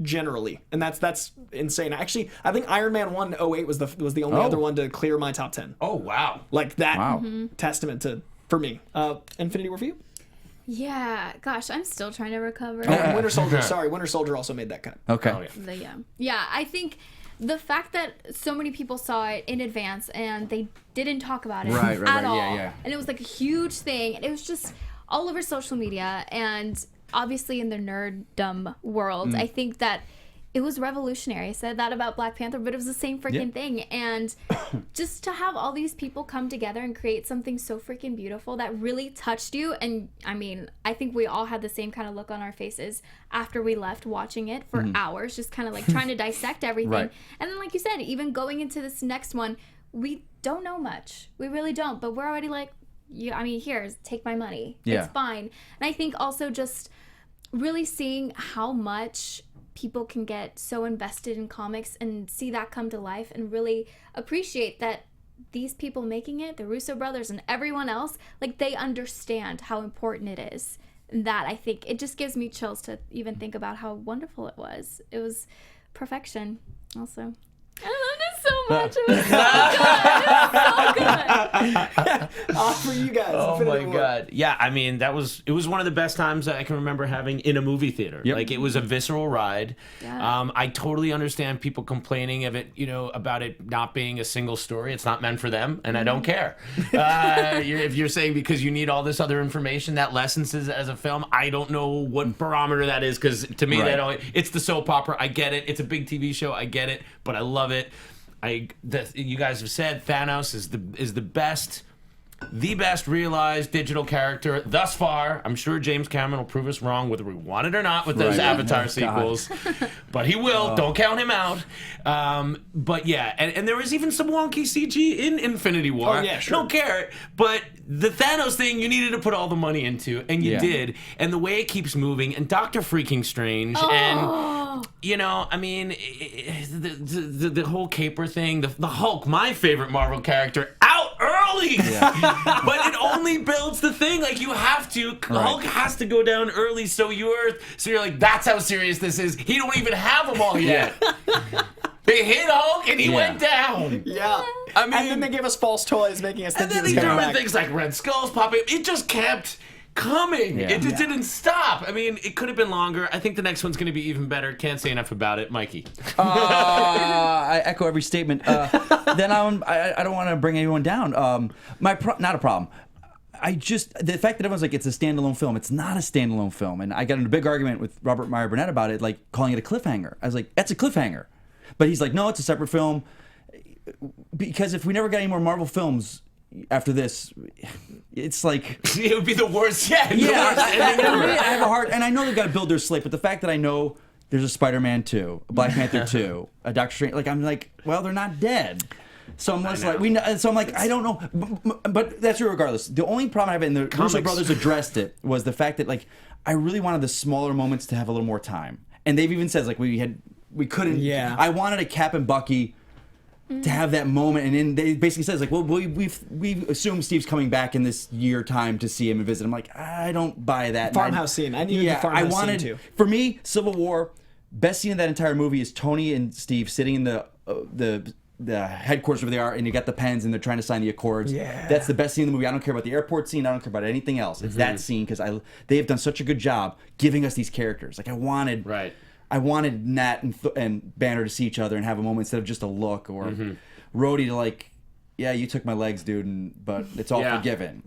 generally, and that's insane. Actually, I think Iron Man 1 08 was the only other one to clear my top 10. Oh wow. Like that Wow. testament to for me. Infinity War for you? Yeah, gosh, I'm still trying to recover. Oh, and Winter Soldier. Sorry, Winter Soldier also made that cut. Okay. Oh, yeah. Yeah, I think the fact that so many people saw it in advance and they didn't talk about it Right, at all, yeah. and it was like a huge thing, and it was just all over social media, and obviously in the nerddom world, I think that it was revolutionary. I said that about Black Panther, but it was the same freaking thing. And just to have all these people come together and create something so freaking beautiful that really touched you. And I mean, I think we all had the same kind of look on our faces after we left watching it for hours, just kind of like trying to dissect everything. Right. And then, like you said, even going into this next one, we don't know much. We really don't. But we're already like, here, take my money. Yeah. It's fine. And I think also just really seeing how much people can get so invested in comics and see that come to life and really appreciate that these people making it, the Russo brothers and everyone else, like they understand how important it is. And that, I think, it just gives me chills to even think about how wonderful it was. It was perfection also. I loved it so much. It was so good. It was so good. For you guys. Oh Infinity my War. god. Yeah, I mean, it was one of the best times that I can remember having in a movie theater. Yep. Like, it was a visceral ride. Yeah. I totally understand people complaining of it, about it not being a single story. It's not meant for them, and I don't care. If you're saying because you need all this other information that lessens it as a film, I don't know what barometer that is, because to me, Right. it's the soap opera. I get it. It's a big TV show. I get it, but I love it. You guys have said Thanos is the best realized digital character thus far. I'm sure James Cameron will prove us wrong whether we want it or not with those Right. Avatar God. sequels, but he will. Don't count him out. But yeah, and there was even some wonky CG in Infinity War. Oh, yeah, sure. Don't care, but the Thanos thing you needed to put all the money into, and you did. And the way it keeps moving, and Doctor Freaking Strange, and I mean, the whole caper thing, the Hulk, my favorite Marvel character, out early. But it only builds the thing. Like, you have to. Hulk has to go down early, so you're like, that's how serious this is. He don't even have them all yet. They hit Hulk and he went down. Yeah. I mean, and then they gave us false toys, making us think and he then was they coming threw in back. things like Red Skulls popping up. It just kept coming. Yeah. It just didn't stop. I mean, it could have been longer. I think the next one's going to be even better. Can't say enough about it. Mikey. I echo every statement. Then I don't want to bring anyone down. Not a problem. The fact that everyone's like, it's a standalone film. It's not a standalone film. And I got in a big argument with Robert Meyer Burnett about it, like calling it a cliffhanger. I was like, that's a cliffhanger. But he's like, no, it's a separate film. Because if we never got any more Marvel films after this, it's like... It would be the worst yet. Yeah, The worst ending ever. I have a hard... And I know they've got to build their slate, but the fact that I know there's a Spider-Man 2, a Black Panther 2, a Doctor Strange... Like, I'm like, well, they're not dead. So I'm less like... So I'm like, I don't know. But that's true regardless. The only problem I have, and the Russo brothers addressed it, was the fact that, like, I really wanted the smaller moments to have a little more time. And they've even said, like, we couldn't... Yeah. I wanted a Cap and Bucky to have that moment, and then they basically says, like, well, we assume Steve's coming back in this year time to see him and visit. I'm like, I don't buy that. Farmhouse scene. I needed the farmhouse scene too. For me, Civil War, best scene of that entire movie is Tony and Steve sitting in the headquarters where they are, and you got the pens and they're trying to sign the accords. Yeah. That's the best scene in the movie. I don't care about the airport scene. I don't care about anything else. It's that scene, because they have done such a good job giving us these characters. Like, I wanted Nat and Banner to see each other and have a moment instead of just a look, or Rhodey to, like, yeah, you took my legs, dude, but it's all forgiven.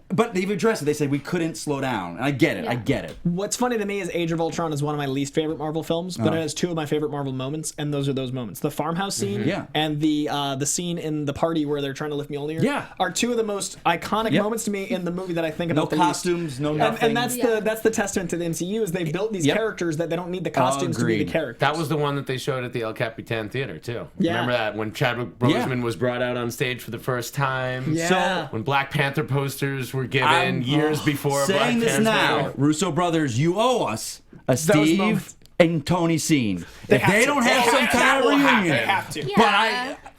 But they've addressed it. They said we couldn't slow down. And I get it. Yeah. I get it. What's funny to me is Age of Ultron is one of my least favorite Marvel films, but it has two of my favorite Marvel moments, and those are those moments. The farmhouse scene and the scene in the party where they're trying to lift Mjolnir are two of the most iconic moments to me in the movie that I think about the costumes, least. no nothing. And that's the testament to the MCU, is they've built these characters that they don't need the costumes to be the Agreed. characters. That was the one that they showed at the El Capitan Theater, too. Yeah. Remember that? When Chadwick Boseman was brought out on stage for the first time. Yeah. So when Black Panther posters were given years before saying Black this Panther. now, Russo brothers, you owe us a Steve and Tony scene. If they don't have some kind of reunion, They have to. Yeah. but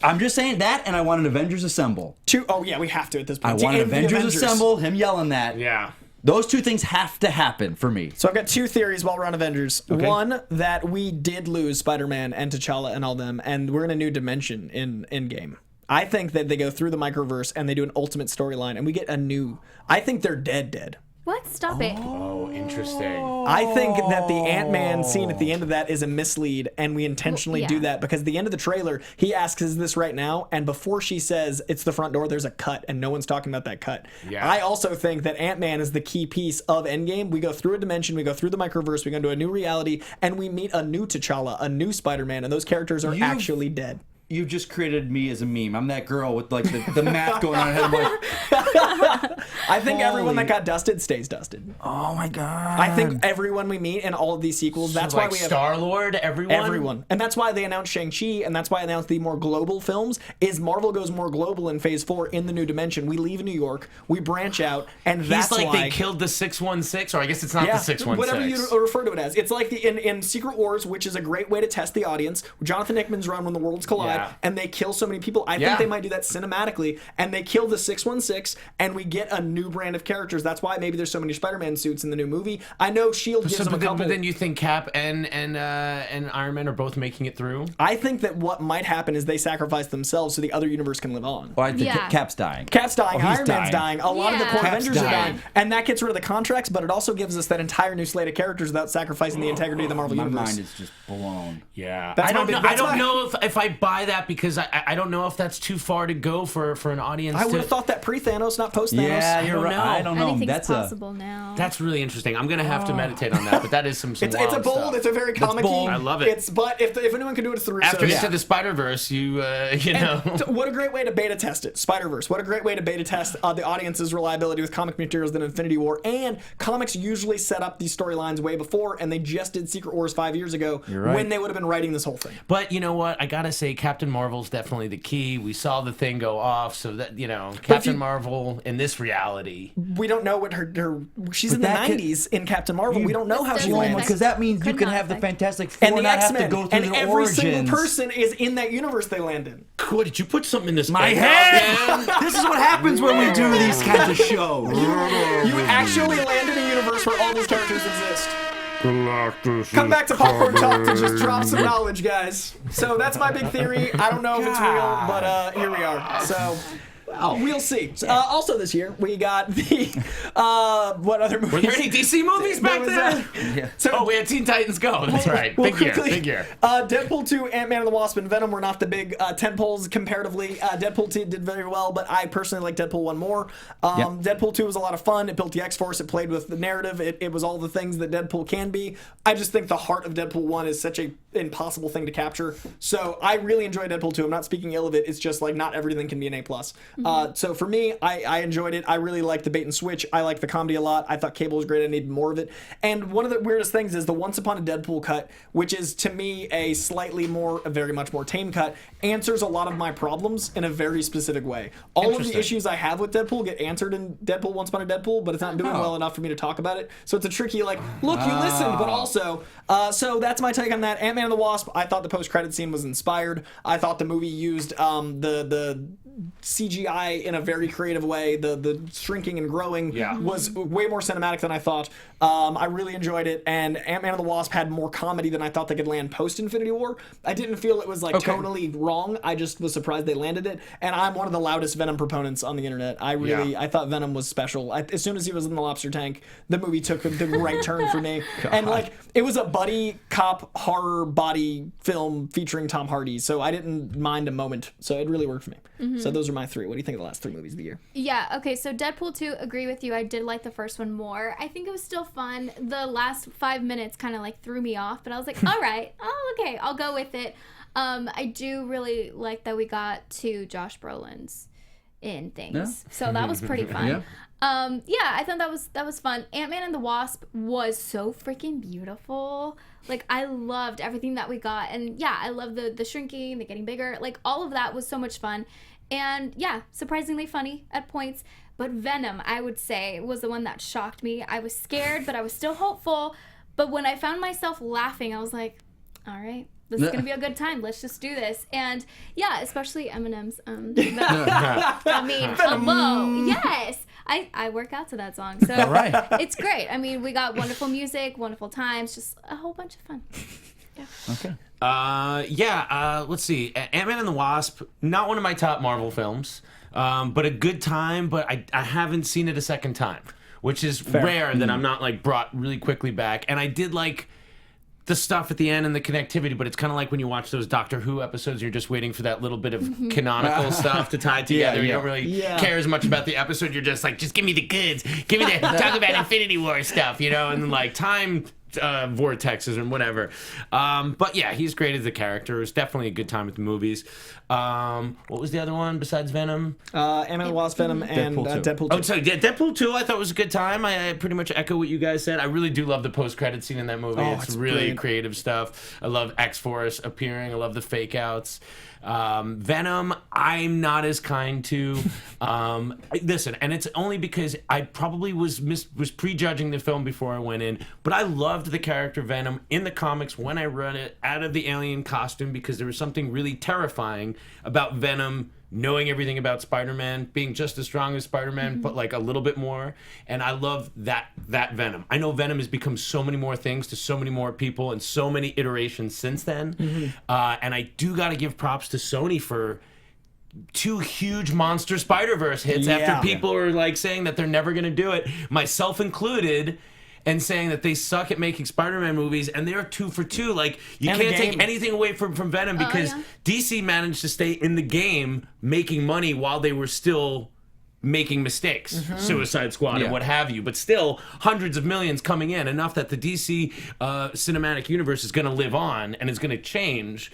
I'm just saying that, and I want an Avengers Assemble. Oh yeah, we have to at this I point. want an And the Avengers Assemble. Him yelling that. Yeah. Those two things have to happen for me. So I've got two theories while we're on Avengers. Okay. One, that we did lose Spider-Man and T'Challa and all them, and we're in a new dimension in Endgame. I think that they go through the microverse and they do an ultimate storyline, and we get a new. I think they're dead. What? Stop it. Oh, interesting. I think that the Ant-Man scene at the end of that is a mislead, and we intentionally Well, do yeah. that because at the end of the trailer, he asks, "Is this right now?" And before she says it's the front door, there's a cut, and no one's talking about that cut. Yeah. I also think that Ant-Man is the key piece of Endgame. We go through a dimension, we go through the microverse, we go into a new reality, and we meet a new T'Challa, a new Spider-Man, and those characters are actually dead. You've just created me as a meme. I'm that girl with like the math going on her head. I'm like, I think everyone Holy- that got dusted stays dusted. oh my god. I think everyone we meet in all of these sequels, that's why like we have Star-Lord, everyone. And that's why they announced Shang-Chi, and that's why they announced the more global films, is Marvel goes more global in Phase 4 in the new dimension. We leave New York, we branch out, and that's He's like why... they killed the 616, or I guess it's not the 616. whatever you refer to it as. It's like in Secret Wars, which is a great way to test the audience. Jonathan Hickman's run When the Worlds Collide, Yeah. and they kill so many people. I Yeah. think they might do that cinematically, and they kill the 616, and we get a new brand of characters. That's why maybe there's so many Spider-Man suits in the new movie. I know S.H.I.E.L.D. gives them a couple... But then you think Cap and Iron Man are both making it through? I think that what might happen is they sacrifice themselves so the other universe can live on. Well, I think Yeah. Cap's dying. Cap's dying, Oh, he's Iron Man's dying, a lot of the Yeah. core Cap's Avengers are dying. dying, and that gets rid of the contracts, but it also gives us that entire new slate of characters without sacrificing the integrity of the Marvel My universe. mind is just blown. Yeah, That's I my don't big- know. that's I don't my- know if I buy that because I don't know if that's too far to go for an audience. I would have thought that pre-Thanos, not post-Thanos. Yeah, you're don't right. know. I don't know. Anything's That's possible now. That's really interesting. I'm gonna have to meditate on that, but that is some It's a wild bold, stuff. it's a very comic-y. bold. I love it. But if anyone can do it, it's the Russos. After Into the Spider-Verse, you know. What a great way to beta test it. Spider-Verse. What a great way to beta test the audience's reliability with comic materials than Infinity War. And comics usually set up these storylines way before, and they just did Secret Wars 5 years ago right. when they would have been writing this whole thing. But you know what? I gotta say, Captain Marvel's definitely the key. We saw the thing go off, so that Captain Marvel in this reality. We don't know what her she's in the that could- 90s in Captain Marvel. We don't know how she Well, lands. Because that means you Could can not have the affect- Fantastic Four And the not have to X-Men, go through and their every origins. single person is in that universe they land in. Cool. Did you put something in this? My egg head! man? This is what happens when we do these kinds of shows. You actually land in a universe where all these characters exist. Come back to Popcorn Talk to just drop some knowledge, guys. So that's my big theory. I don't know if it's real, but here we are. So we'll see. Also this year, we got the what other movies? Were there any DC movies back was then? So Oh, we had Teen Titans Go. That's right. Well, Big year. quickly, Big year. Deadpool 2, Ant-Man and the Wasp, and Venom were not the big tentpoles comparatively. Deadpool 2 did very well, but I personally like Deadpool 1 more. Deadpool 2 was a lot of fun. It built the X-Force. It played with the narrative. It was all the things that Deadpool can be. I just think the heart of Deadpool 1 is such a impossible thing to capture. So I really enjoyed Deadpool 2. I'm not speaking ill of it. It's just like not everything can be an A+. So for me, I enjoyed it. I really liked the bait and switch. I liked the comedy a lot. I thought Cable was great. I needed more of it. And one of the weirdest things is the Once Upon a Deadpool cut, which is to me a very much more tame cut, answers a lot of my problems in a very specific way. All of the Interesting. issues I have with Deadpool get answered in Deadpool Once Upon a Deadpool, but it's not doing well enough for me to talk about it. So it's a tricky, like, look, you listened, but also, so that's my take on that. Ant-Man and the Wasp, I thought the post-credit scene was inspired. I thought the movie used the CGI in a very creative way. The shrinking and growing was way more cinematic than I thought. I really enjoyed it, and Ant-Man and the Wasp had more comedy than I thought they could land post-Infinity War. I didn't feel it was like tonally wrong. I just was surprised they landed it, and I'm one of the loudest Venom proponents on the internet. I thought Venom was special. As soon as he was in the lobster tank, the movie took the right turn for me. And like, it was a buddy cop horror body film featuring Tom Hardy, so I didn't mind a moment. So it really worked for me. So those are my three. What do you think of the last 3 movies of the year? Yeah, okay, so Deadpool 2, agree with you. I did like the first one more. I think it was still fun. The last 5 minutes kind of like threw me off, but I was like, all right, okay, I'll go with it. I do really like that we got 2 Josh Brolin's in things. Yeah. So that was pretty fun. Yeah. I thought that was fun. Ant-Man and the Wasp was so freaking beautiful. Like, I loved everything that we got. And yeah, I love the shrinking, the getting bigger. Like, all of that was so much fun. And yeah, surprisingly funny at points. But Venom, I would say, was the one that shocked me. I was scared, but I was still hopeful. But when I found myself laughing, I was like, all right, this is going to be a good time. Let's just do this. And yeah, especially Eminem's. I mean, hello. Yes. I work out to that song. So it's great. I mean, we got wonderful music, wonderful times, just a whole bunch of fun. Yeah. Okay. Let's see. Ant-Man and the Wasp, not one of my top Marvel films, but a good time, but I haven't seen it a second time, which is rare that I'm not like brought really quickly back. And I did like the stuff at the end and the connectivity, but it's kind of like when you watch those Doctor Who episodes, you're just waiting for that little bit of canonical stuff to tie together. You don't really care as much about the episode. You're just like, just give me the goods. Give me the talk about Infinity War stuff, you know, and then like time vortexes and whatever. But yeah, he's great as the character. It was definitely a good time at the movies. What was the other one besides Venom? Ant-Man the Wasp, Venom, and Deadpool 2. Oh, sorry, yeah, Deadpool 2 I thought was a good time. I pretty much echo what you guys said. I really do love the post-credit scene in that movie. It's really brilliant. Creative stuff. I love X-Force appearing. I love the fake-outs. Venom, I'm not as kind to. Listen, and it's only because I probably was prejudging the film before I went in, but I loved the character Venom in the comics when I read it out of the alien costume, because there was something really terrifying about Venom knowing everything about Spider-Man, being just as strong as Spider-Man, but like a little bit more. And I love that Venom. I know Venom has become so many more things to so many more people and so many iterations since then. And I do got to give props to Sony for 2 huge monster Spider-Verse hits after people are like saying that they're never going to do it, myself included, and saying that they suck at making Spider-Man movies, and they're 2 for 2. Like, you can't take anything away from Venom, because DC managed to stay in the game making money while they were still making mistakes, Suicide Squad and what have you, but still hundreds of millions coming in, enough that the DC cinematic universe is going to live on and is going to change.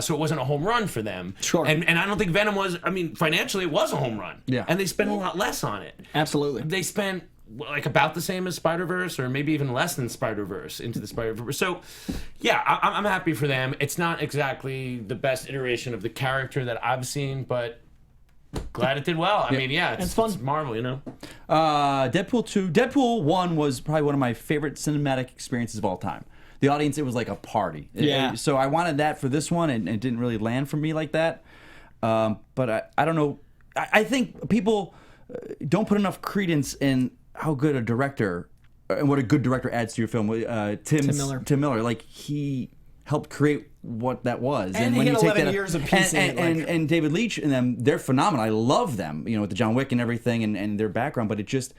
So it wasn't a home run for them. Sure. And I don't think Venom was, I mean, financially it was a home run. Yeah. And they spent a lot less on it. Absolutely. They spent like about the same as Spider-Verse, or maybe even less than Spider-Verse, Into the Spider-Verse. So, yeah, I'm happy for them. It's not exactly the best iteration of the character that I've seen, but glad it did well. I mean, yeah, it's fun. It's Marvel, you know? Deadpool 2. Deadpool 1 was probably one of my favorite cinematic experiences of all time. The audience, it was like a party. So I wanted that for this one, and it didn't really land for me like that. But I don't know. I think people don't put enough credence in how good a director and what a good director adds to your film. Tim Miller, like, he helped create what that was. And when he you had take 11 that, years of piecing and David Leitch and them, they're phenomenal. I love them, you know, with the John Wick and everything, and their background. But it just,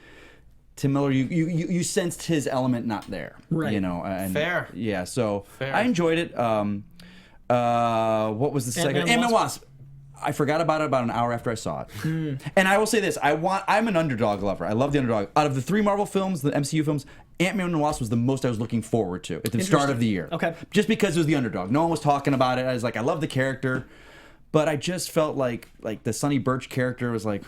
Tim Miller, you sensed his element not there, right? You know, and fair. Yeah, so fair. I enjoyed it. What was the second? Ant-Man the Wasp. I forgot about it about an hour after I saw it. And I will say this, I'm an underdog lover. I love the underdog. Out of the 3 Marvel films, the MCU films, Ant-Man and the Wasp was the most I was looking forward to at the start of the year. Okay. Just because it was the underdog. No one was talking about it. I was like, I love the character. But I just felt like the Sonny Birch character was like,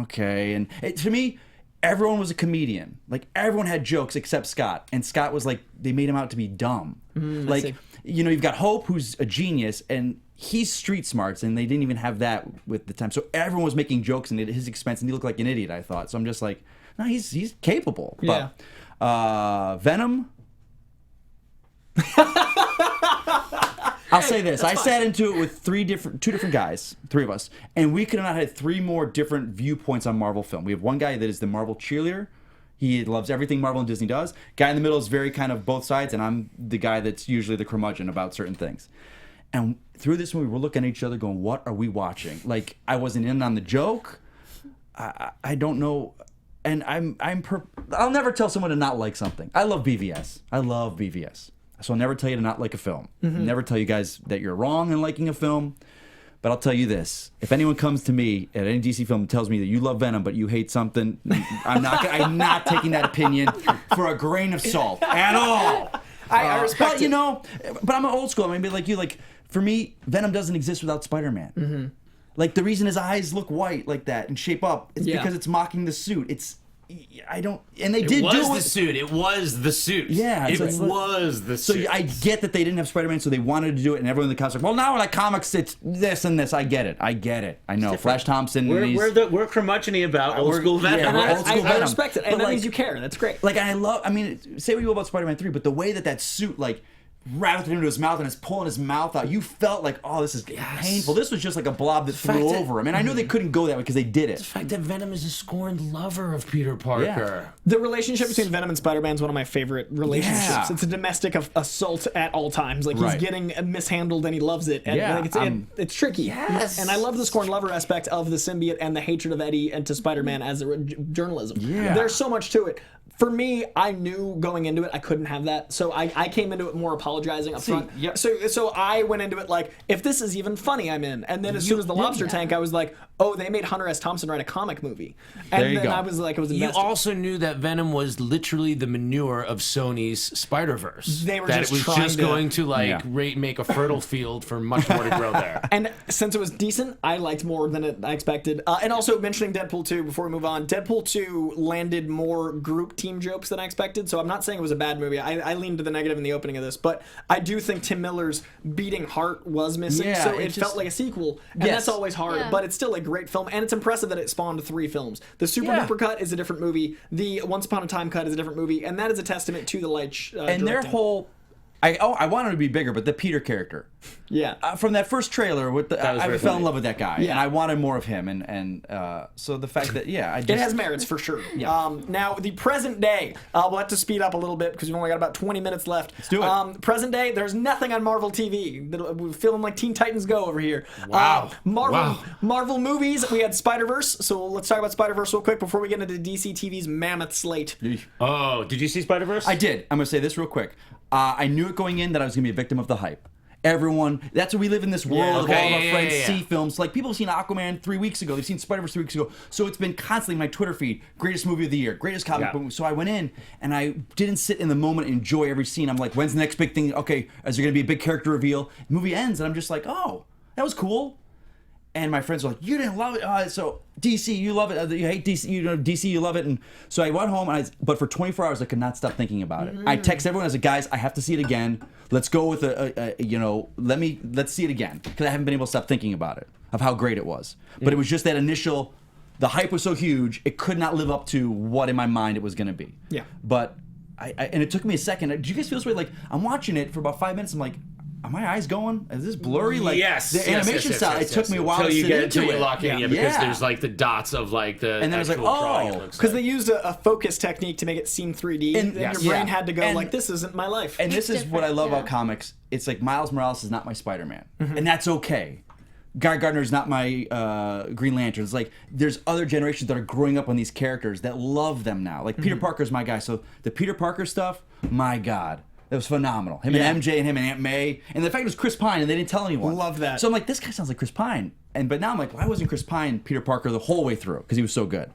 okay. And to me, everyone was a comedian. Like, everyone had jokes except Scott. And Scott was like, they made him out to be dumb. Like, you know, you've got Hope, who's a genius, and he's street smarts, and they didn't even have that with the time. So everyone was making jokes at his expense, and he looked like an idiot, I thought. So I'm just like, no, he's capable. Yeah. But Venom. I'll say this. I sat into it with two different guys, 3 of us, and we could have not had 3 more different viewpoints on Marvel film. We have one guy that is the Marvel cheerleader. He loves everything Marvel and Disney does. Guy in the middle is very kind of both sides, and I'm the guy that's usually the curmudgeon about certain things. And through this movie, we're looking at each other going, what are we watching? Like, I wasn't in on the joke. I don't know. And I'll never tell someone to not like something. I love BVS. So I'll never tell you to not like a film. Never tell you guys that you're wrong in liking a film. But I'll tell you this: if anyone comes to me at any DC film and tells me that you love Venom but you hate something, I'm not taking that opinion for a grain of salt at all. I respect but, it. you know, but I'm an old school. I mean, like you, like for me, Venom doesn't exist without Spider-Man. Like, the reason his eyes look white like that and shape up is because it's mocking the suit. I don't, and they It did was do the it. suit. It was the suit. Yeah, it it's like- was the So suit. I get that they didn't have Spider-Man, so they wanted to do it, and everyone in the comics like, well, now in the comics it's this and this. I get it. I know. Flash Thompson. We're curmudgeon-y about old school Venom. yeah, And we're I, old school I Venom. respect it, and But, that like- means you care. That's great. Like, and I love. I mean, say what you will about Spider-Man 3, but the way that suit rattled him into his mouth and is pulling his mouth out, you felt like, oh, this is painful. This was just like a blob that fact flew that- over him, and I know they couldn't go that way because they did it. The fact that Venom is a scorned lover of Peter Parker. The relationship between Venom and Spider-Man is one of my favorite relationships. Yeah. It's a domestic assault at all times. Like, he's Right. getting mishandled and he loves it. And Yeah, like, it's tricky. Yes. And I love the scorned lover aspect of the symbiote and the hatred of Eddie and to Spider-Man as journalism. Yeah. There's so much to it. For me, I knew going into it I couldn't have that, so I came into it more apologizing up front. yeah. So I went into it like, if this is even funny, I'm in. And then as soon as the lobster tank, I was like, oh, they made Hunter S. Thompson write a comic movie. And There you then go. I was like, it was You invested. also knew that Venom was literally the manure of Sony's Spider-Verse. They were that just it was trying just to- going to Yeah. make a fertile field for much more to grow there. And since it was decent, I liked more than I expected. And also mentioning Deadpool 2 before we move on, Deadpool 2 landed more group team jokes than I expected. So I'm not saying it was a bad movie. I leaned to the negative in the opening of this, but I do think Tim Miller's beating heart was missing. Yeah, so it it just- felt like a sequel, and Yes. that's always hard. Yeah. But it's still a great film, and it's impressive that it spawned 3 films. The Super Yeah. Duper cut is a different movie. The Once Upon a Time cut is a different movie, and that is a testament to the Leitch. And their directing. whole, I wanted to be bigger, but the Peter character. yeah. From that first trailer, was I very fell in funny. love with that guy, Yeah. and I wanted more of him, and so the fact that I just, It has merits for sure. Yeah. Now, the present day, we'll have to speed up a little bit because we've only got about 20 minutes left. Let's do it. Present day, there's nothing on Marvel TV. We're feeling like Teen Titans Go over here. Wow. Wow. Marvel movies, we had Spider-Verse. So let's talk about Spider-Verse real quick before we get into DC TV's mammoth slate. Oh, did you see Spider-Verse? I did. I'm gonna say this real quick. I knew it going in that I was gonna be a victim of the hype. Everyone, that's what we live in this world okay, of all of our friends yeah. see films. Like, people have seen Aquaman 3 weeks ago. They've seen Spider-Verse 3 weeks ago. So it's been constantly in my Twitter feed. Greatest movie of the year. Greatest comic book. So I went in and I didn't sit in the moment and enjoy every scene. I'm like, when's the next big thing? Okay, is there going to be a big character reveal? The movie ends and I'm just like, oh, that was cool. And my friends were like, you didn't love it. So DC, you love it. You hate DC. DC, you love it. And so I went home, but for 24 hours, I could not stop thinking about it. I text everyone. I was like, guys, I have to see it again. Let's go with let's see it again, because I haven't been able to stop thinking about it, of how great it was. But it was just that initial, the hype was so huge, it could not live up to what in my mind it was going to be. Yeah. But and it took me a second. Did you guys feel this way? Like, I'm watching it for about 5 minutes. I'm like, are my eyes going? Is this blurry? Like, the animation style. It took me a while to sit into until it. you lock in, Yeah. because Yeah. there's like the dots of like the And then I was like, actual drawing it oh, looks Because like. they used a focus technique to make it seem 3D, and And- your brain yeah. had to go And- like, this isn't my life. And this It's is what I love different, about comics. It's like Miles Morales is not my Spider-Man, and that's okay. Guy Gardner is not my Green Lantern. It's like there's other generations that are growing up on these characters that love them now. Like Peter Parker's my guy. So the Peter Parker stuff, my God. That was phenomenal. Him and MJ and him and Aunt May. And the fact it was Chris Pine and they didn't tell anyone. Love that. So I'm like, this guy sounds like Chris Pine. But now I'm like, why wasn't Chris Pine Peter Parker the whole way through? Because he was so good.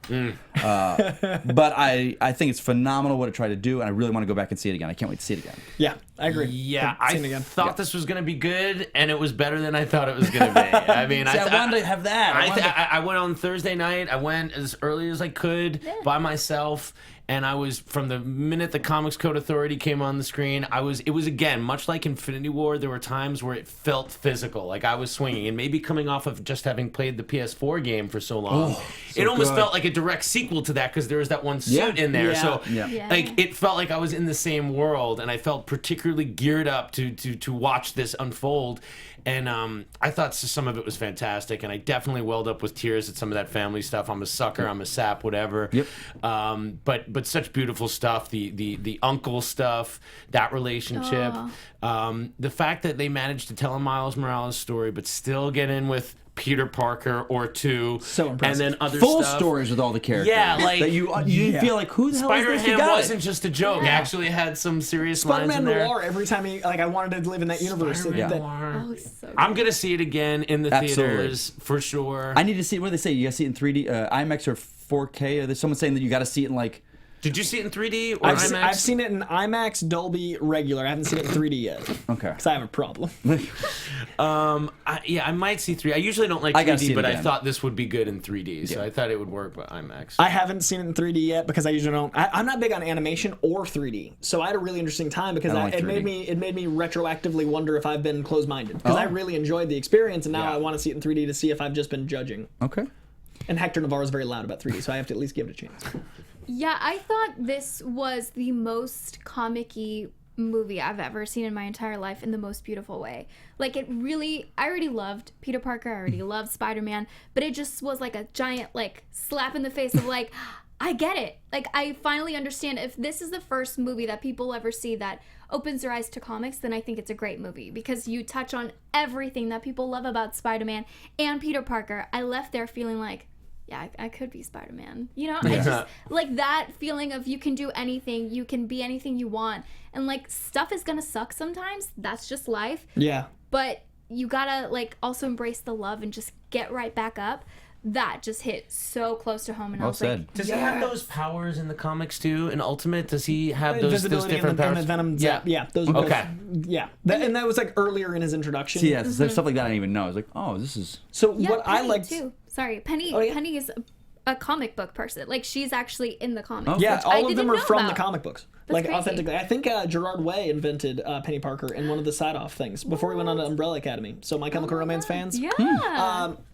But I think it's phenomenal what it tried to do, and I really want to go back and see it again. I can't wait to see it again. Yeah, I agree. Yeah, I've I seen it again. thought this was going to be good, and it was better than I thought it was going to be. I mean, See, I wanted to have that. I went on Thursday night. I went as early as I could by myself, and I was, from the minute the Comics Code Authority came on the screen, it was again, much like Infinity War, there were times where it felt physical, like I was swinging, and maybe coming off of just having played the PS4 game for so long, it almost felt like a direct sequel to that, because there was that one suit in there. Yeah. So Yeah. like, it felt like I was in the same world, and I felt particularly geared up to watch this unfold. And I thought some of it was fantastic, and I definitely welled up with tears at some of that family stuff. I'm a sucker, I'm a sap, whatever. Yep. But such beautiful stuff. The uncle stuff, that relationship. The fact that they managed to tell a Miles Morales story, but still get in with Peter Parker or two. So impressive. And then other Full stuff. stories with all the characters. Yeah, like- that you didn't feel like, who the hell is this? You Spider-Man got wasn't it. just a joke. It actually had some serious lines in Spider-Man there. Noir, every time I wanted to live in that universe. Spider-Man That- Noir. Oh, so good. I'm gonna see it again in the Absolutely. theaters for sure. I need to see, what do they say? You got to see it in 3D, IMAX or 4K? There's someone saying that you got to see it in like Did you see it in 3D or IMAX? I've seen it in IMAX, Dolby, regular. I haven't seen it in 3D yet. Okay. Because I have a problem. I might see 3D. I usually don't like I gotta see 3D, it but I again. thought this would be good in 3D, so I thought it would work with IMAX. I haven't seen it in 3D yet because I usually don't. I'm not big on animation or 3D, so I had a really interesting time because I don't like it 3D. made me retroactively wonder if I've been closed-minded because I Oh. really enjoyed the experience, and now Yeah. I want to see it in 3D to see if I've just been judging. Okay. And Hector Navarro is very loud about 3D, so I have to at least give it a chance. Yeah, I thought this was the most comic-y movie I've ever seen in my entire life in the most beautiful way. Like, it really, I already loved Peter Parker, I already loved Spider-Man, but it just was like a giant, like, slap in the face of, like, I get it. Like, I finally understand. If this is the first movie that people ever see that opens their eyes to comics, then I think it's a great movie because you touch on everything that people love about Spider-Man and Peter Parker. I left there feeling like, yeah, I could be Spider-Man. You know, I just like that feeling of you can do anything, you can be anything you want. And like stuff is gonna suck sometimes. That's just life. Yeah. But you gotta like also embrace the love and just get right back up. That just hit so close to home, and I Well was said. like, Does he have those powers in the comics too? In Ultimate, does he have those Invisibility different and powers? the Venom Yeah. zap. Yeah. Those Okay. Yeah. And that was like earlier in his introduction. See, yeah, there's stuff like that I didn't even know. I was like, oh, this is. So yeah, what I Penny liked too. Sorry, Penny. Oh, yeah. Penny is a comic book person. Like she's actually in the comics. Yeah, which I all of them didn't are know from the about. comic books. That's Like, crazy. authentically. I think Gerard Way invented Penny Parker in one of the side-off things before he went on to Umbrella Academy. So My Chemical Romance fans. Yeah.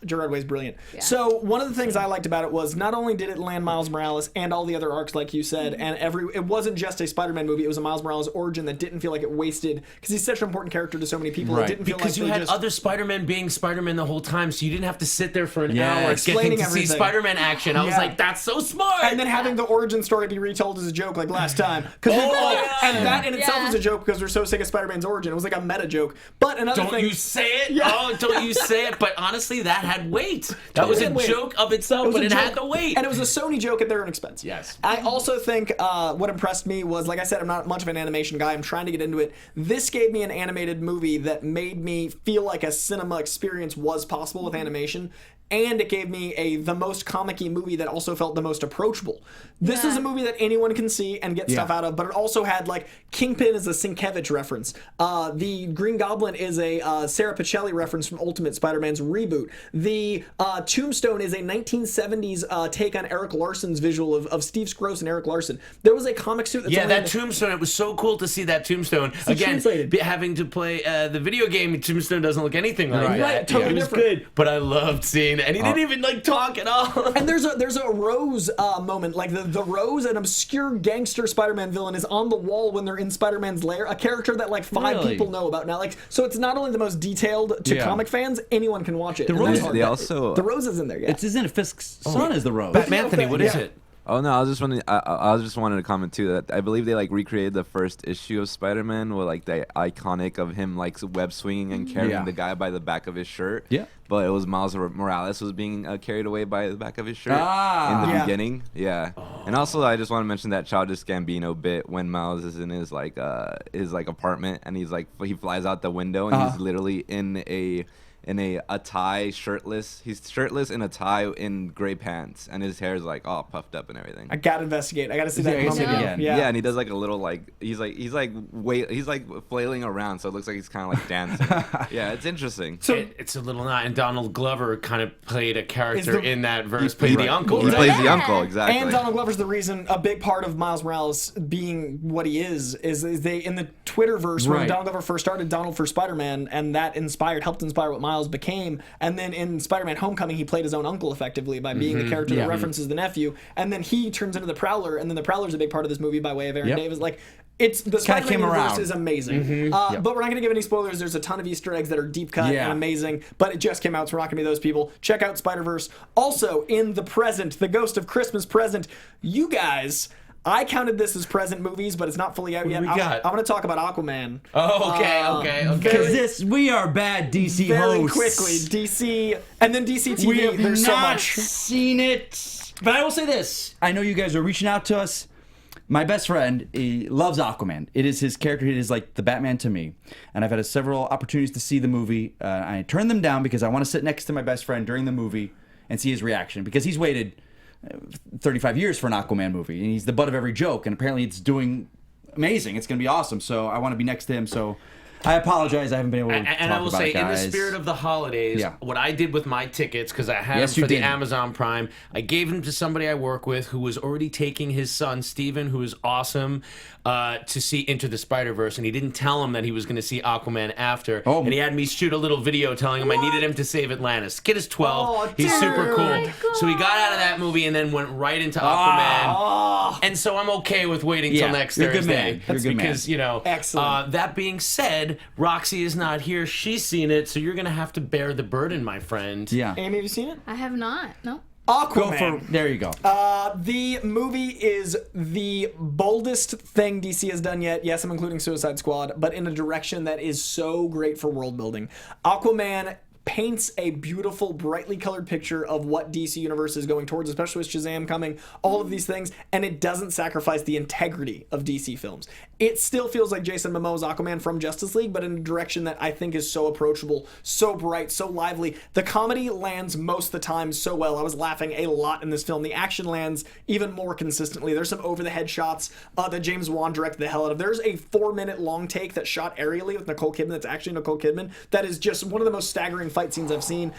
Gerard Way's brilliant. So one of the things I liked about it was not only did it land Miles Morales and all the other arcs, like you said, and it wasn't just a Spider-Man movie. It was a Miles Morales origin that didn't feel like it wasted because he's such an important character to so many people. It Right. didn't feel Because like you they had just, other Spider-Man being Spider-Man the whole time, so you didn't have to sit there for an Yeah. hour getting Explaining to see everything. Spider-Man action. I was Yeah. like, that's so smart! And then having the origin story be retold as a joke like last time. And that in itself Yeah. was a joke because we're so sick of Spider-Man's origin. It was like a meta joke. But another Don't thing... you say it? Yeah. Oh, don't you say it? But honestly, that had weight. That was a had weight. joke of itself, was but a it joke, had the weight. And it was a Sony joke at their own expense. Yes. I also think what impressed me was, like I said, I'm not much of an animation guy. I'm trying to get into it. This gave me an animated movie that made me feel like a cinema experience was possible with animation. And it gave me the most comic-y movie that also felt the most approachable. This is a movie that anyone can see and get stuff out of, but it also had, like, Kingpin is a Sienkiewicz reference. The Green Goblin is a Sarah Pichelli reference from Ultimate Spider-Man's reboot. The Tombstone is a 1970s take on Eric Larson's visual of Steve Scrooge and Eric Larson. There was a comic suit that's Yeah, only in that the- Tombstone, it was so cool to see that Tombstone. Again, translated. having to play the video game, Tombstone doesn't look anything like Right. that. Right, totally It was different. good, but I loved seeing it. And he didn't even, like, talk at all. And there's a Rose moment, like the Rose, an obscure gangster Spider-Man villain, is on the wall when they're in Spider-Man's lair. A character that like 5 Really? people know about now. Like, so it's not only the most detailed to Yeah. comic fans, anyone can watch it. The and that's Rose- hard. They also- the Rose is in there. Yeah. It's isn't it Fisk's son is the Rose. Anthony, what is Yeah. it? Oh no, I was just wanting. I was just wanted to comment too that I believe they like recreated the first issue of Spider-Man with like the iconic of him like web swinging and carrying Yeah. the guy by the back of his shirt. Yeah. But it was Miles Morales was being carried away by the back of his shirt Ah. in the Yeah. beginning. Yeah. And also I just want to mention that Childish Gambino bit when Miles is in his apartment and he's like he flies out the window and he's literally in a tie, shirtless. He's shirtless in a tie in gray pants, and his hair is like all puffed up and everything. I gotta investigate. I gotta see that Yeah, I gotta see moment it again. again. Yeah, and he does like a little like he's like flailing around, so it looks like he's kind of like dancing. Yeah, it's interesting. So It's a little not. And Donald Glover kind of played a character Is the- in that verse, played the uncle. He right? plays the Yeah. uncle exactly. And Donald Glover's the reason, a big part of Miles Morales being what he is they, in the Twitterverse, when Right. Donald Glover first started Donald for Spider-Man, and that helped inspire what Miles became. And then in Spider-Man Homecoming, he played his own uncle effectively by being the character that references the nephew. And then he turns into the Prowler, and then the Prowler's a big part of this movie by way of Aaron Yep. Davis. Like, it's the Kinda Spider-Man came universe around. is amazing. But we're not going to give any spoilers. There's a ton of Easter eggs that are deep cut Yeah. and amazing. But it just came out, so we're not going to be those people. Check out Spider-Verse. Also, in the present, the Ghost of Christmas Present, you guys... I counted this as present movies, but it's not fully out yet. do we got? I'm going to talk about Aquaman. Oh, okay. Because we are bad DC Very hosts. quickly, DC, and then DC TV. We have There's so not much. seen it. But I will say this: I know you guys are reaching out to us. My best friend, he loves Aquaman. It is his character. It is like the Batman to me. And I've had several opportunities to see the movie. I turned them down because I want to sit next to my best friend during the movie and see his reaction because he's waited 35 years for an Aquaman movie, and he's the butt of every joke, and apparently it's doing amazing. It's going to be awesome. So I want to be next to him. So I apologize. I haven't been able to talk And I will about say, it, guys. in the spirit of the holidays, what I did with my tickets, because I had Yes, them you for the did. Amazon Prime, I gave them to somebody I work with who was already taking his son, Steven, who is awesome, to see Into the Spider-Verse, and he didn't tell him that he was going to see Aquaman after, and he had me shoot a little video telling him I needed him to save Atlantis. Kid is 12. He's super cool. So he got out of that movie and then went right into Aquaman. And so I'm okay with waiting till next you're a Thursday. good man. You're a good man. Because, you know, Excellent. that being said, Roxy is not here. She's seen it, so you're going to have to bear the burden, my friend. Yeah. Amy, have you seen it? I have not. No. Aquaman. There you go. The movie is the boldest thing DC has done yet. Yes, I'm including Suicide Squad, but in a direction that is so great for world building. Aquaman paints a beautiful, brightly colored picture of what DC Universe is going towards, especially with Shazam coming, all of these things, and it doesn't sacrifice the integrity of DC films. It still feels like Jason Momoa's Aquaman from Justice League, but in a direction that I think is so approachable, so bright, so lively. The comedy lands most of the time so well. I was laughing a lot in this film. The action lands even more consistently. There's some over-the-head shots that James Wan directed the hell out of. There's a 4-minute long take that's shot aerially with Nicole Kidman. That's actually Nicole Kidman. That is just one of the most staggering fight scenes I've seen.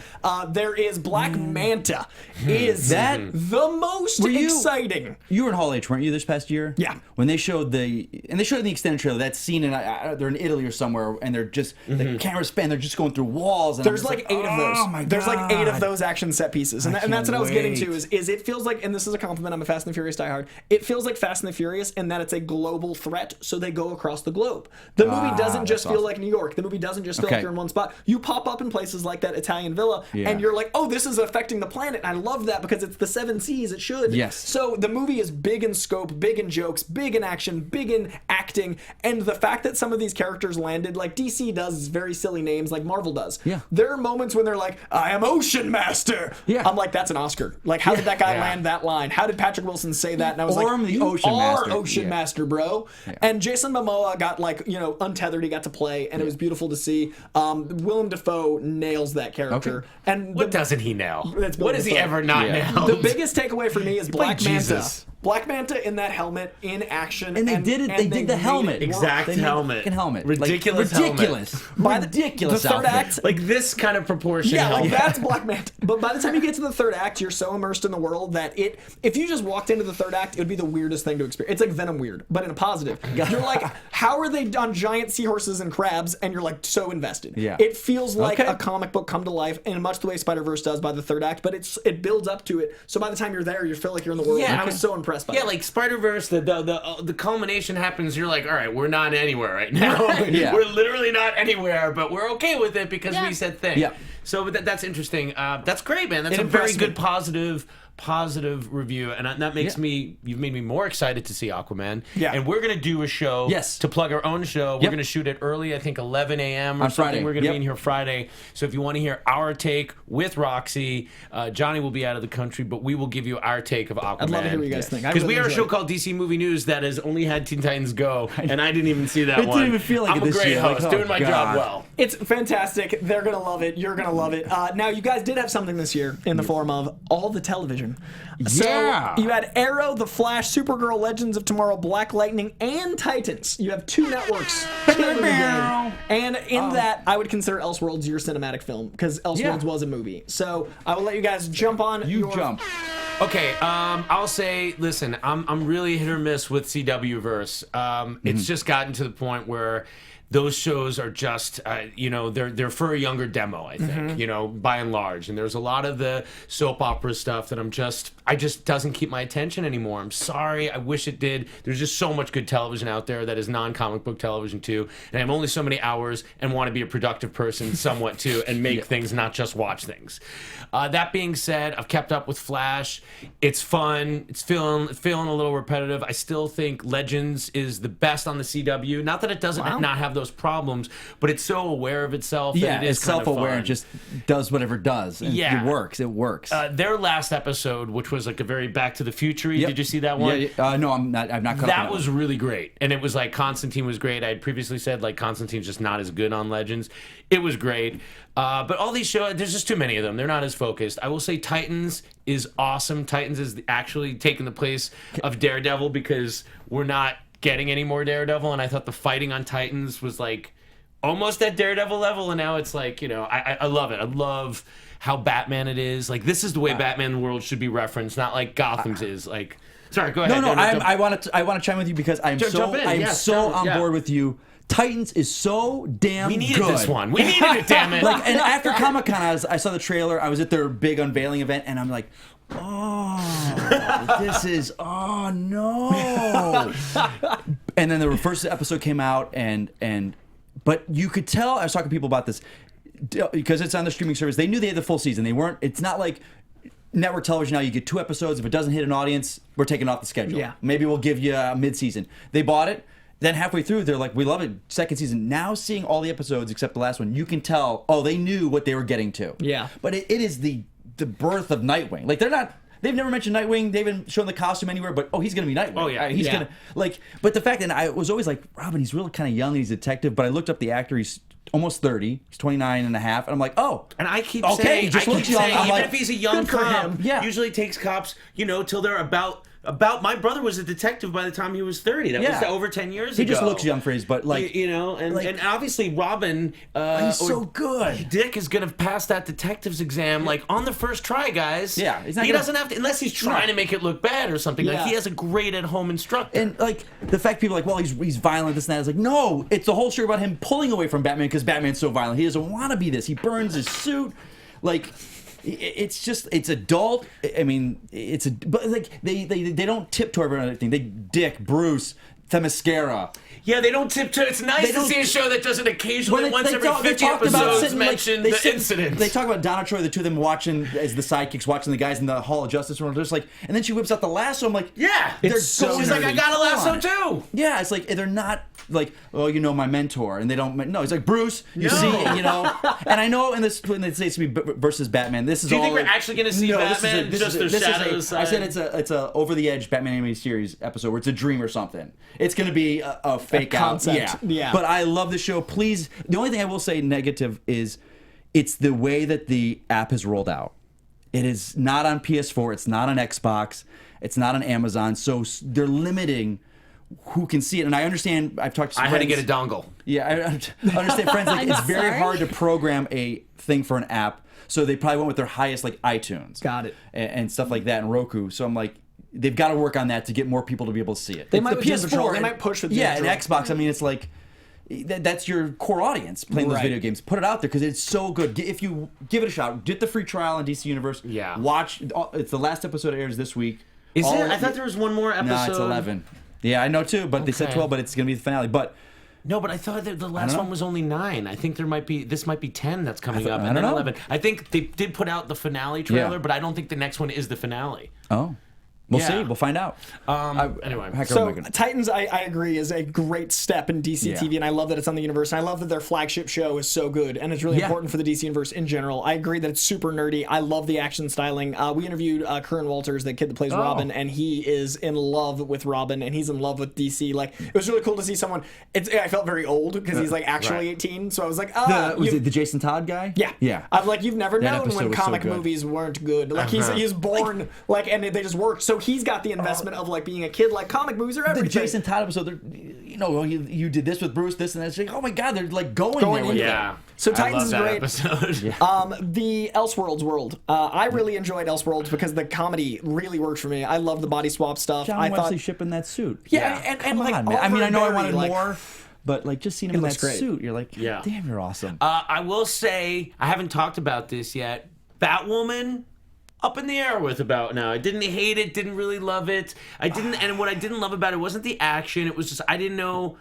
There is Black Manta. Is that the most exciting? You were in Hall H, weren't you, this past year? Yeah. When they showed the extended trailer, that scene, and they're in Italy or somewhere, and they're just, the camera span, they're just going through walls. And There's like 8 of those. Oh my God. There's like 8 of those action set pieces. And that's what I was getting to wait. is it feels like, and this is a compliment, I'm a Fast and the Furious diehard, it feels like Fast and the Furious in that it's a global threat, so they go across the globe. The movie doesn't just feel like New York. The movie doesn't just feel like you're in one spot. You pop up in places like that Italian villa, and you're like, oh, this is affecting the planet. And I love that because it's the 7 seas. It should. Yes. So the movie is big in scope, big in jokes, big in action, big in acting, and the fact that some of these characters landed, like DC does very silly names, like Marvel does. Yeah. There are moments when they're like, I am Ocean Master. Yeah. I'm like, that's an Oscar. Like, how did that guy land that line? How did Patrick Wilson say that? And I was Orm like, the you Ocean are Master. Ocean Yeah. Master, bro. Yeah. And Jason Momoa got like, untethered. He got to play, and it was beautiful to see. Willem Dafoe nails that character. Okay. And What doesn't he nail? That's What has he Dafoe. ever not nailed? The biggest takeaway for me is Black Manta. Jesus. Black Manta in that helmet in action, And they did it. They did the made helmet. it work. Exact They made helmet. fucking helmet. Ridiculous Like, helmet. ridiculous. By ridiculous the third outfit. act, Like this kind of proportion. yeah, like helmet. that's Black Manta. But by the time you get to the third act, you're so immersed in the world that if you just walked into the third act, it would be the weirdest thing to experience. It's like Venom weird, but in a positive. You're like, how are they on giant seahorses and crabs? And you're like so invested. Yeah. It feels like Okay. a comic book come to life in much the way Spider-Verse does by the third act, but it builds up to it. So by the time you're there, you feel like you're in the world. Yeah. And I was so impressed by it. Yeah, like Spider-Verse, the culmination happens. You're like, all right, we're not anywhere right now. Yeah. We're literally not anywhere, but we're okay with it because we said thing. Yeah. So that's interesting. That's great, man. That's It a very impressed me. good positive review, and that makes you've made me more excited to see Aquaman. Yeah. And we're gonna do a show. Yes. To plug our own show, we're Yep. gonna shoot it early. I think 11 a.m. or On something. Friday. We're gonna Yep. be in here Friday. So if you want to hear our take with Roxy, Johnny will be out of the country, but we will give you our take of Aquaman. I'd love to hear what you guys think. I Because really we are a enjoyed show it. called DC Movie News that has only had Teen Titans Go, and I didn't even see that It one. didn't even feel like I'm it a this great year. host, Like, oh, doing my God. job well. It's fantastic. They're going to love it. You're going to love it. Now, you guys did have something this year in the form of all the television. Yeah. So you had Arrow, The Flash, Supergirl, Legends of Tomorrow, Black Lightning, and Titans. You have 2 networks killing the game. And in that, I would consider Elseworlds your cinematic film because Elseworlds was a movie. So I will let you guys jump on. You your- jump. Okay, I'll say, listen, I'm really hit or miss with CW verse. It's just gotten to the point where those shows are just, they're for a younger demo, I think, by and large. And there's a lot of the soap opera stuff that I just doesn't keep my attention anymore. I'm sorry. I wish it did. There's just so much good television out there that is non-comic book television too. And I have only so many hours and want to be a productive person somewhat too and make things, not just watch things. That being said, I've kept up with Flash. It's fun. It's feeling a little repetitive. I still think Legends is the best on the CW. Not that it doesn't not have those problems, but it's so aware of itself. Yeah, that it is it's kind of self-aware fun. and just does whatever it does. And Yeah. it works. It works. Their last episode, which was like a very Back to the Future. Did you see that one? Yeah, no, I'm not caught up on That was really great, and it was like Constantine was great. I had previously said like Constantine's just not as good on Legends. It was great, but all these shows, there's just too many of them. They're not as focused. I will say Titans is awesome. Titans is actually taking the place of Daredevil because we're not getting any more Daredevil, and I thought the fighting on Titans was like almost at Daredevil level, and now it's like, you know, I love it. I love how Batman it is. Like, this is the way Batman the world should be referenced, not like Gotham's is. Like, sorry, go ahead. No, I want to chime with you because I'm Jump in. so on board with you. Titans is so damn good. We needed this one. We needed it, damn it. Like, and after Comic-Con, I saw the trailer. I was at their big unveiling event, and I'm like, this is, oh no. And then the first episode came out, but you could tell, I was talking to people about this, because it's on the streaming service. They knew they had the full season. It's not like network television now. You get 2 episodes. If it doesn't hit an audience, we're taking off the schedule. Yeah. Maybe we'll give you a mid-season. They bought it. Then halfway through, they're like, we love it. Second season. Now seeing all the episodes except the last one, you can tell, they knew what they were getting to. Yeah. But it is the birth of Nightwing. Like, they've never mentioned Nightwing. They haven't shown the costume anywhere, but he's going to be Nightwing. Oh, yeah. He's going to, like, but the fact that I was always like, Robin, he's really kind of young and he's a detective, but I looked up the actor, he's almost 30. He's 29 and a half. And I'm like, And I keep Okay, saying, just looks young. I'm even like, if he's a young good for cop, him. Yeah. usually it takes cops, till they're about. My brother was a detective by the time he was 30. That was over 10 years ago. he just looks young for his, but like, and obviously Robin. he's so or good. Dick is gonna pass that detective's exam like on the first try, guys. Yeah, he's not he gonna- doesn't have to unless he's trying to make it look bad or something. Yeah. Like he has a great at-home instructor. And like the fact people are like, well, he's violent, this and that. It's like, no, it's the whole story about him pulling away from Batman because Batman's so violent. He doesn't want to be this. He burns his suit. Like, it's adult. I mean, but like they don't tiptoe over anything. Dick, Bruce, Themyscira. Yeah, they don't tiptoe. It's nice to see a show that doesn't occasionally, once every 50 episodes, mention the incidents. They talk about Donna Troy, the two of them watching as the sidekicks, watching the guys in the Hall of Justice. And just like, and then she whips out the lasso. I'm like, Yeah, they're so she's like, I got a lasso on. too. Yeah, it's like they're not like, my mentor, and they don't. No, he's like, Bruce, you see, And I know in this when they say it's to be versus Batman, this is. Do you think all, we're actually going to see Batman? Just their shadows. I said it's a over the edge Batman animated series episode where it's a dream or something. It's going to be a fake out. concept. Yeah. But I love the show. Please, the only thing I will say negative is it's the way that the app has rolled out. It is not on PS4. It's not on Xbox. It's not on Amazon. So they're limiting who can see it. And I understand. I've talked to some I had to friends- get a dongle. Yeah, I understand. Friends, like, I'm it's very sorry. hard to program a thing for an app. So they probably went with their highest, like iTunes. Got it. And stuff like that, and Roku. So I'm like, they've got to work on that to get more people to be able to see it. They It's might the with Doom Patrol. They might push with Doom Yeah, and Patrol. Xbox. I mean, it's like that's your core audience playing those Right. video games. Put it out there because it's so good. If you give it a shot, get the free trial on DC Universe. Yeah. Watch. It's the last episode airs this week. Is it? I thought there was one more episode. No, it's 11. Yeah, I know too, but they said Okay. 12, but it's gonna be the finale. But No, but I thought that the last know. one was only 9. I think this might be 10 that's coming up, I and then don't know. 11. I think they did put out the finale trailer, Yeah. but I don't think the next one is the finale. we'll Yeah. see. We'll find out. Anyway. Heck, So oh my God. Titans, I agree, is a great step in DC Yeah. TV, and I love that it's on the universe. And I love that their flagship show is so good, and it's really Yeah. important for the DC universe in general. I agree that it's super nerdy. I love the action styling. We interviewed Curran Walters, the kid that plays Robin, and he is in love with Robin, and he's in love with DC. Like, it was really cool to see someone. I felt very old because he's like actually Right. 18, so I was like, Was it the Jason Todd guy? yeah. Yeah. I'm like, you've never That known episode when was so comic good. movies weren't good. Like, he was born, and they just worked. So he's got the investment of, like, being a kid. Like, comic movies are everything. The Jason Todd episode, you did this with Bruce, this and that. It's like, oh my God, they're like going Going there with into it. Yeah. So I Titans love is that great. episode. The Elseworlds world. I really enjoyed Elseworlds because the comedy really worked for me. I love the body swap stuff. John I Wesley thought, shipping that suit. yeah, and Come like, on, man. I mean, I know I wanted like, more, but like just seeing him in looks that great. suit, you're like, Yeah. damn, you're awesome. I will say, I haven't talked about this yet. Batwoman, up in the air with about now. I didn't hate it, didn't really love it. And what I didn't love about it wasn't the action. It was just, I didn't know.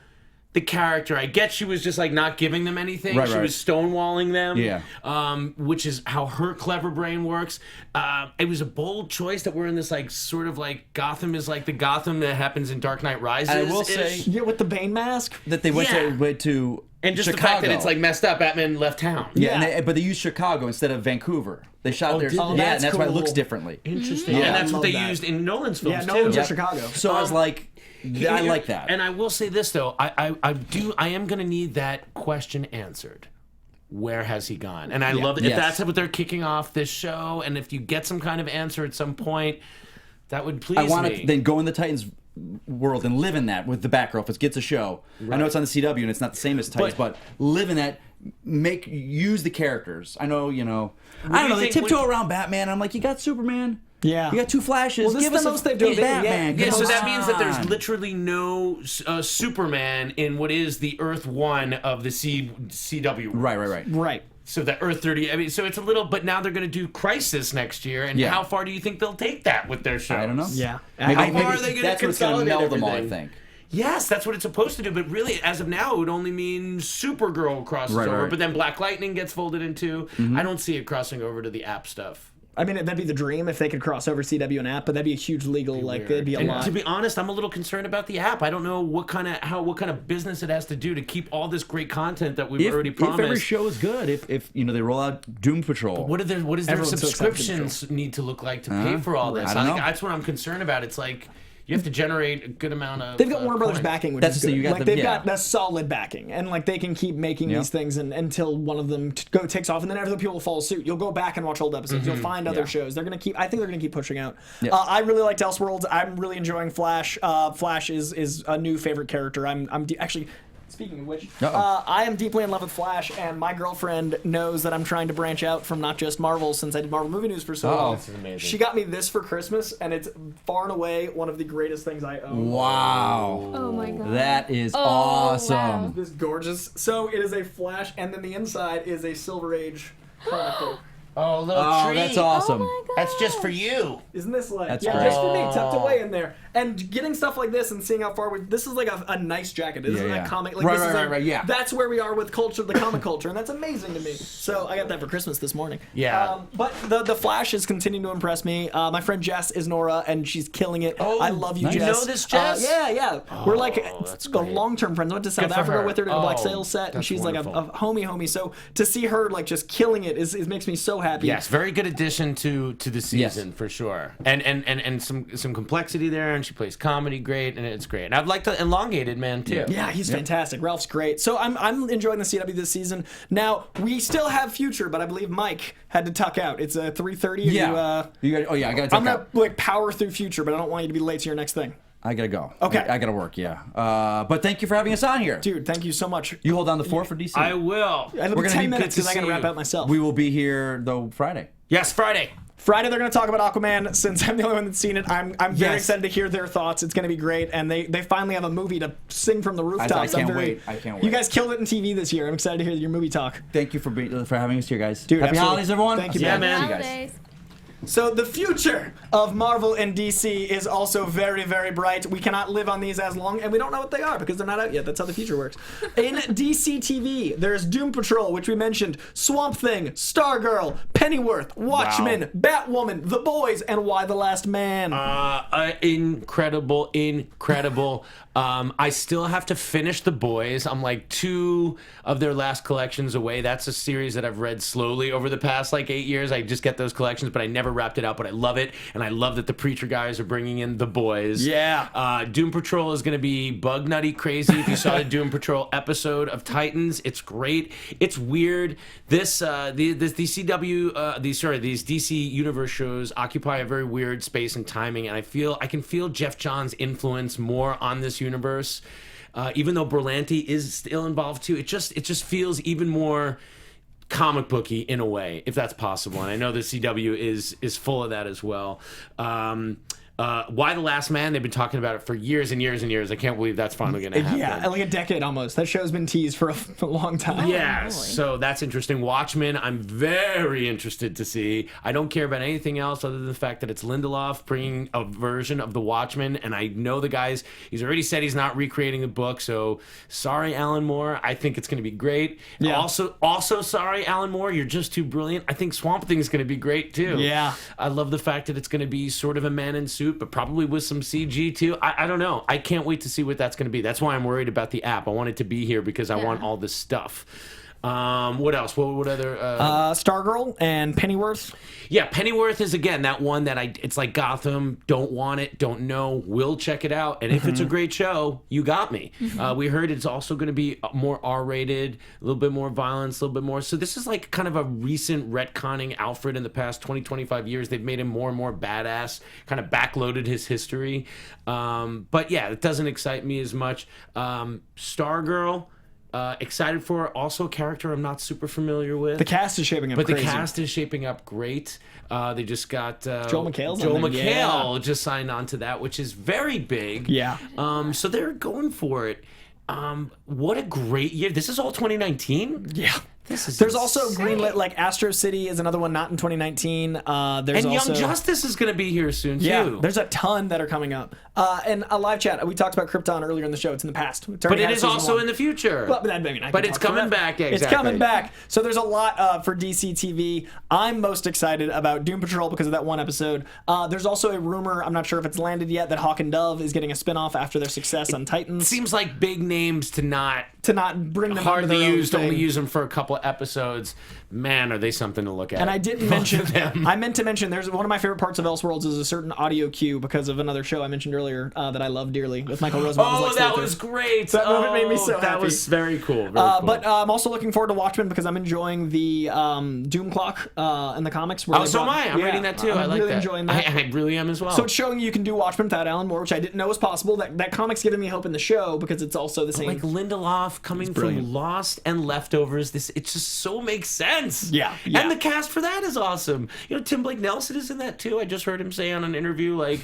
the character. I get she was just like not giving them anything. Right, she right. was stonewalling them. Yeah. Which is how her clever brain works. It was a bold choice that we're in this like sort of like Gotham is like the Gotham that happens in Dark Knight Rises. And I will say Yeah, with the Bane mask. that they went to and just Chicago. the fact that it's like messed up. Batman left town. Yeah, and but they used Chicago instead of Vancouver. They shot there. did they? Yeah, That's and that's why it cool. looks differently. Interesting. Yeah. And that's I what they love that. used in Nolan's films Yeah, too. Nolan's in Chicago. So I was like, I like that. And I will say this though, I am gonna need that question answered. Where has he gone? And I love it. If Yes. that's what they're kicking off this show, and if you get some kind of answer at some point, that would please I want me. to then go in the Titans world and live in that with the Batgirl if it gets a show. I know it's on the CW and it's not the same as Titans, but live in that. Use the characters. I know, I don't you know. They think- tiptoe around Batman. I'm like, you got Superman. Yeah. You got 2 Flashes. Well, this Give is us the a most they've done. Batman. Yeah, Yeah, so Come that means that there's on. literally no Superman in what is the Earth 1 of the CW. Right. Right. So that Earth 30, I mean, so it's a little, but now they're going to do Crisis next year, and Yeah. how far do you think they'll take that with their shows? I don't know. Yeah. Maybe, How maybe far are they gonna that's what's going to consolidate meld them all, I everything? think. Yes, that's what it's supposed to do, but really, as of now, it would only mean Supergirl crosses Right, over, right. but then Black Lightning gets folded into. I don't see it crossing over to the app stuff. I mean, that'd be the dream if they could cross over CW and app, but that'd be a huge legal, like, it'd be a And lot. to be honest, I'm a little concerned about the app. I don't know what kind of business it has to do to keep all this great content that we've already promised. If every show is good, if they roll out Doom Patrol. What does their Everyone's so excited for subscriptions need to look like to pay for all this? I don't know. That's what I'm concerned about. It's like you have to generate a good amount of. They've got Warner Brothers coin. backing, which That's is the thing, good. you got Like the- they've yeah. got that solid backing, and like they can keep making these things until one of them takes off, and then other people will follow suit. You'll go back and watch old episodes. You'll find other shows. They're gonna keep. I think they're gonna keep pushing out. Yeah. I really liked Elseworlds. I'm really enjoying Flash. Flash is a new favorite character. Actually. Speaking of which, I am deeply in love with Flash, and my girlfriend knows that I'm trying to branch out from not just Marvel since I did Marvel movie news for so long. This is amazing. She got me this for Christmas, and it's far and away one of the greatest things I own. Wow. Oh my god. That is Oh, awesome. wow. This gorgeous. So it is a Flash, and then the inside is a Silver Age chronicle. Oh, little Oh, tree. that's awesome. Oh my god. That's just for you. Isn't this like That's yeah, great. just for me, tucked away in there, and getting stuff like this and seeing how far we. This is like a nice jacket. This isn't Yeah. a comic. Like, Right, this is right, like, right, yeah. That's where we are with culture, the comic culture, and that's amazing to me. So I got that for Christmas this morning. Yeah. But the Flash is continuing to impress me. My friend Jess is Nora, and she's killing it. Oh, I love you, nice. Jess. You know this, Jess? Yeah. We're like that's a great. long-term friends. I went to South Good for Africa her. with her to a Black Oh, Sails set, and that's she's like a wonderful. homie. So to see her like just killing it is makes me so happy. Yes, very good addition to the season for sure, and some complexity there, and she plays comedy great, and it's great. And I'd like to Elongated Man too. Yeah, he's fantastic. Ralph's great. So I'm enjoying the CW this season. Now we still have Future, but I believe Mike had to tuck out. It's a 3:30. Yeah. I got to I'm take gonna out. like power through Future, but I don't want you to be late to your next thing. I got to go. Okay. I got to work, yeah. But thank you for having us on here. Dude, thank you so much. You hold down the fort for DC. I will. It'll We're be gonna 10 be minutes good to because I gotta see wrap you. out myself. We will be here, though, Friday. Yes, Friday. Friday they're going to talk about Aquaman. Since I'm the only one that's seen it, I'm very Yes. excited to hear their thoughts. It's going to be great, and they finally have a movie to sing from the rooftops. can't I'm wait. I can't You wait. guys killed it in TV this year. I'm excited to hear your movie talk. Thank you for having us here, guys. Dude, Happy absolutely. holidays, everyone. Thank you, I'll see man. See you guys. Holidays. So the future of Marvel and DC is also very, very bright. We cannot live on these as long, and we don't know what they are because they're not out yet. That's how the future works. In DC TV, there's Doom Patrol, which we mentioned, Swamp Thing, Stargirl, Pennyworth, Watchmen, Batwoman, The Boys, and Why the Last Man. Incredible. I still have to finish The Boys. I'm like 2 of their last collections away. That's a series that I've read slowly over the past like 8 years. I just get those collections, but I never wrapped it out. But I love it, and I love that the Preacher guys are bringing in The Boys. Yeah. Doom Patrol is going to be bug nutty crazy. If you saw the Doom Patrol episode of Titans, it's great. It's weird. These DC Universe shows occupy a very weird space and timing, and I can feel Jeff Johns' influence more on this universe. Even though Berlanti is still involved too, it just feels even more comic booky in a way, if that's possible. And I know the CW is full of that as well. Why the Last Man? They've been talking about it for years and years and years. I can't believe that's finally going to happen. Yeah, like a decade almost. That show's been teased for a long time. Yeah, really? so that's interesting. Watchmen, I'm very interested to see. I don't care about anything else other than the fact that it's Lindelof bringing a version of the Watchmen, and I know the guys. He's already said he's not recreating the book, so sorry, Alan Moore. I think it's going to be great. Yeah. Also sorry, Alan Moore. You're just too brilliant. I think Swamp Thing is going to be great too. Yeah. I love the fact that it's going to be sort of a man in suit, but probably with some CG too. I don't know. I can't wait to see what that's going to be. That's why I'm worried about the app. I want it to be here because I want all this stuff. What else? What other? Stargirl and Pennyworth. Yeah, Pennyworth is again that one that it's like Gotham. Don't want it, don't know. Will check it out, and if it's a great show, you got me. We heard it's also going to be more R-rated, a little bit more violence, a little bit more. So this is like kind of a recent retconning Alfred in the past 20, 25 years. They've made him more and more badass, kind of backloaded his history. But yeah, it doesn't excite me as much. Stargirl. Excited for also a character I'm not super familiar with. The cast is shaping up But crazy. the cast is shaping up great. They just got Joel McHale's Joel on there. McHale just signed on to that, which is very big. Yeah. So they're going for it. What a great year. This is all 2019? Yeah. This is There's also insane. greenlit, like Astro City is another one not in 2019. There's And also, Young Justice is going to be here soon, too. Yeah, there's a ton that are coming up. And a live chat. We talked about Krypton earlier in the show. It's in the past. But it is also in the future. Well, but, I mean, I But can it's talk coming forever. back, yeah, It's exactly. coming back. So there's a lot for DC TV. I'm most excited about Doom Patrol because of that one episode. There's also a rumor, I'm not sure if it's landed yet, that Hawk and Dove is getting a spinoff after their success on Titans. Seems like big names to not Bring them hardly under their own used, only thing. use them for a couple episodes. Man, are they something to look at. And I didn't Both mention. of them. I meant to mention. There's one of my favorite parts of Elseworlds is a certain audio cue because of another show I mentioned earlier that I love dearly with Michael Rosenbaum. as Oh, Lex that Luthor. was great. That moment made me so That happy. was very cool. Very cool. But I'm also looking forward to Watchmen because I'm enjoying the Doom Clock in the comics. Where oh, they so am brought- I. I'm yeah, reading that too. I'm I like really that. enjoying that. I really am as well. So it's showing you can do Watchmen without Alan Moore, which I didn't know was possible. That comic's giving me hope in the show because it's also the same. like Lindelof coming brilliant. from Lost and Leftovers, it just so makes sense. Yeah. And the cast for that is awesome. You know, Tim Blake Nelson is in that too. I just heard him say on an interview, like,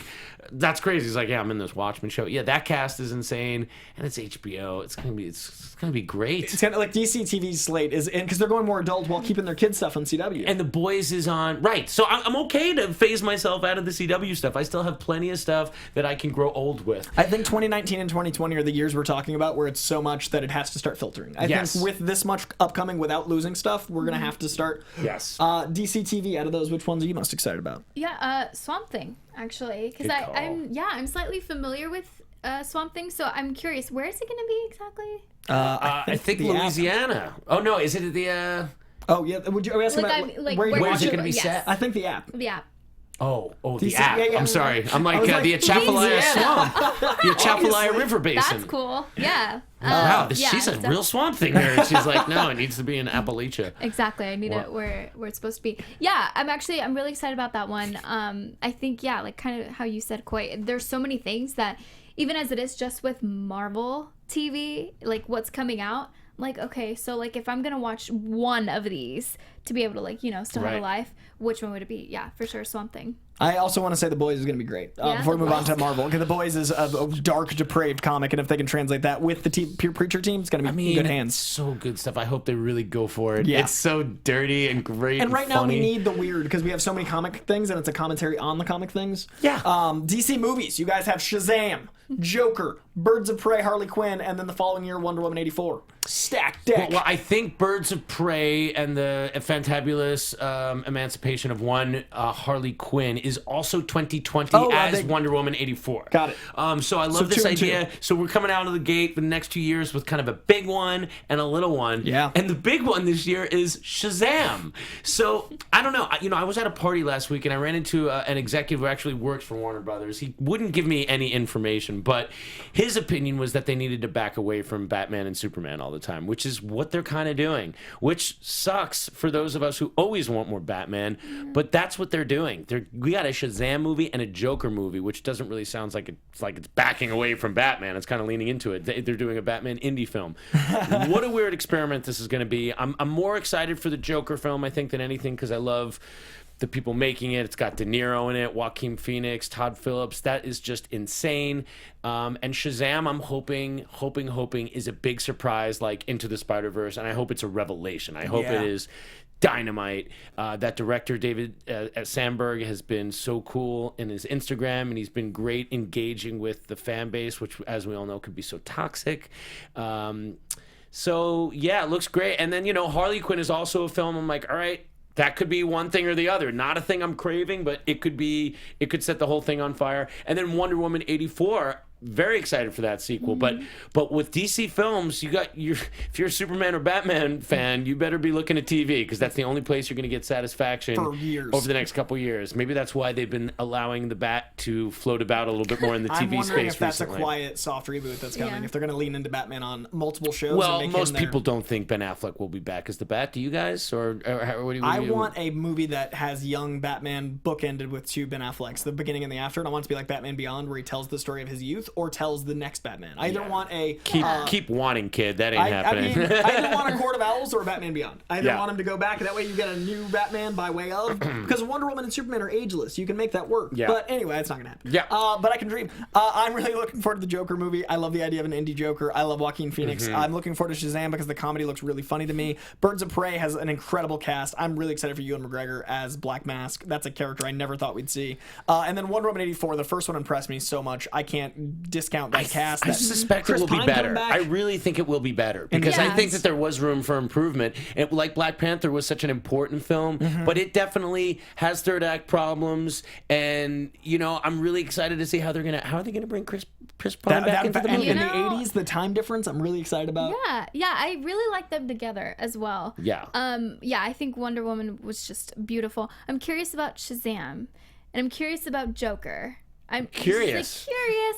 that's crazy. He's like, yeah, I'm in this Watchmen show. Yeah, that cast is insane, and it's HBO. It's gonna be great. It's kind of like DC TV's slate is in because they're going more adult while keeping their kids stuff on CW. And The Boys is on. Right. So I'm okay to phase myself out of the CW stuff. I still have plenty of stuff that I can grow old with. I think 2019 and 2020 are the years we're talking about where it's so much that it has to start filtering. I Yes. think with this much upcoming without losing stuff, we're going to have to start. Yes. DC TV, out of those, which ones are you most excited about? Yeah, Swamp Thing actually, because Good call. I'm slightly familiar with Swamp Thing, so I'm curious, where is it going to be exactly? I think the app. Louisiana. Oh, no. Is it the... Oh, yeah. Would you ask Like, about like where you where Where's watch it going to be Yes. set? I think the app. The app. Oh, the DC app. yeah, yeah. I'm sorry. I'm I like, was like, the Atchafalaya Louisiana. Swamp. The Atchafalaya River Basin. That's cool. Yeah. Wow, yeah, she's a so- real Swamp Thing nerd. She's like, no, it needs to be in Appalachia. Exactly. I need it where it's supposed to be. Yeah, I'm really excited about that one. I think, yeah, like kind of how you said, Coy, there's so many things that even as it is just with Marvel TV, like what's coming out, like, okay, so like if I'm going to watch one of these to be able to like, you know, still have a Right. life, which one would it be? Yeah, for sure, Swamp Thing. I also want to say The Boys is going to be great. Yeah, Before we The move on to Boys. Marvel, because The Boys is a dark, depraved comic, and if they can translate that with the Pure Preacher team, it's going to be in good hands. so good stuff. I hope they really go for it. Yeah. It's so dirty and great. And right now funny. we need the weird because we have so many comic things and it's a commentary on the comic things. Yeah. DC movies. You guys have Shazam, Joker, Birds of Prey, Harley Quinn, and then the following year Wonder Woman 84. Stacked deck. Well, I think Birds of Prey and the fantabulous emancipation of one Harley Quinn is also 2020 Oh, as they- Wonder Woman 84. Got it. So I love So this 2 and 2. idea. So we're coming out of the gate for the next 2 years with kind of a big one and a little one. Yeah. And the big one this year is Shazam. So I don't know. I was at a party last week and I ran into an executive who actually works for Warner Brothers. He wouldn't give me any information, but his opinion was that they needed to back away from Batman and Superman all the time, which is what they're kind of doing, which sucks for those of us who always want more Batman, but that's what they're doing. We got a Shazam movie and a Joker movie, which doesn't really sound like it's backing away from Batman. It's kind of leaning into it. They're doing a Batman indie film. What a weird experiment this is going to be. I'm more excited for the Joker film, I think, than anything because I love the people making it. It's got De Niro in it, Joaquin Phoenix, Todd Phillips. That is just insane. And Shazam, I'm hoping is a big surprise, like Into the Spider-Verse, and I hope it's a revelation. I hope it is dynamite. That director, David Sandberg, has been so cool in his Instagram, and he's been great engaging with the fan base, which, as we all know, could be so toxic. So, yeah, it looks great. And then, Harley Quinn is also a film. I'm like, all right, that could be one thing or the other. Not a thing I'm craving, but it could set the whole thing on fire. And then Wonder Woman 84, very excited for that sequel. But with DC films, if you're a Superman or Batman fan, you better be looking at TV, because that's the only place you're going to get satisfaction for years. Over the next couple years. Maybe that's why they've been allowing the Bat to float about a little bit more in the TV space recently. I'm wondering if that's a quiet, soft reboot that's coming. If they're going to lean into Batman on multiple shows. Well, and make most people don't think Ben Affleck will be back as the Bat. Do you guys? Or what do you? I want a movie that has young Batman bookended with two Ben Afflecks, the beginning and the after, and I want it to be like Batman Beyond, where he tells the story of his youth or tells the next Batman. I either want a keep wanting, kid. That ain't happening. I either want a Court of Owls or a Batman Beyond. I either want him to go back, and that way you get a new Batman by way of, because Wonder Woman and Superman are ageless. You can make that work. Yeah. But anyway, it's not gonna happen. Yeah. But I can dream. I'm really looking forward to the Joker movie. I love the idea of an indie Joker. I love Joaquin Phoenix. I'm looking forward to Shazam because the comedy looks really funny to me. Birds of Prey has an incredible cast. I'm really excited for Ewan McGregor as Black Mask. That's a character I never thought we'd see. And then Wonder Woman 84, the first one impressed me so much. I can't discount that cast. I suspect it will be better. I really think it will be better, because I think that there was room for improvement. And like Black Panther was such an important film, but it definitely has third act problems. And I'm really excited to see how are they gonna bring Chris Pine back into the movie. In the 80s, the time difference, I'm really excited about. Yeah, I really like them together as well. Yeah. I think Wonder Woman was just beautiful. I'm curious about Shazam, and I'm curious about Joker. I'm curious.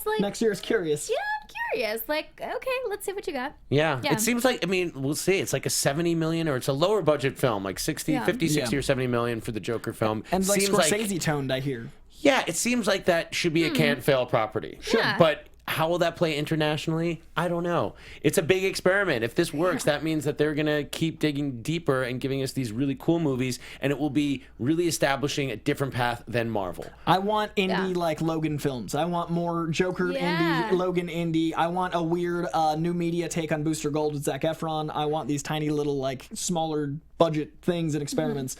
Like next year is curious. Yeah, I'm curious. Like, okay, let's see what you got. Yeah. It seems like, we'll see. It's like a 70 million, or it's a lower budget film, like 50, 60 or 70 million for the Joker film. And like Scorsese toned, I hear. Yeah, it seems like that should be a can't fail property. Sure. Yeah. But how will that play internationally? I don't know. It's a big experiment. If this works, that means that they're going to keep digging deeper and giving us these really cool movies, and it will be really establishing a different path than Marvel. I want indie like Logan films. I want more Joker indie, Logan indie. I want a weird new media take on Booster Gold with Zac Efron. I want these tiny little smaller budget things and experiments.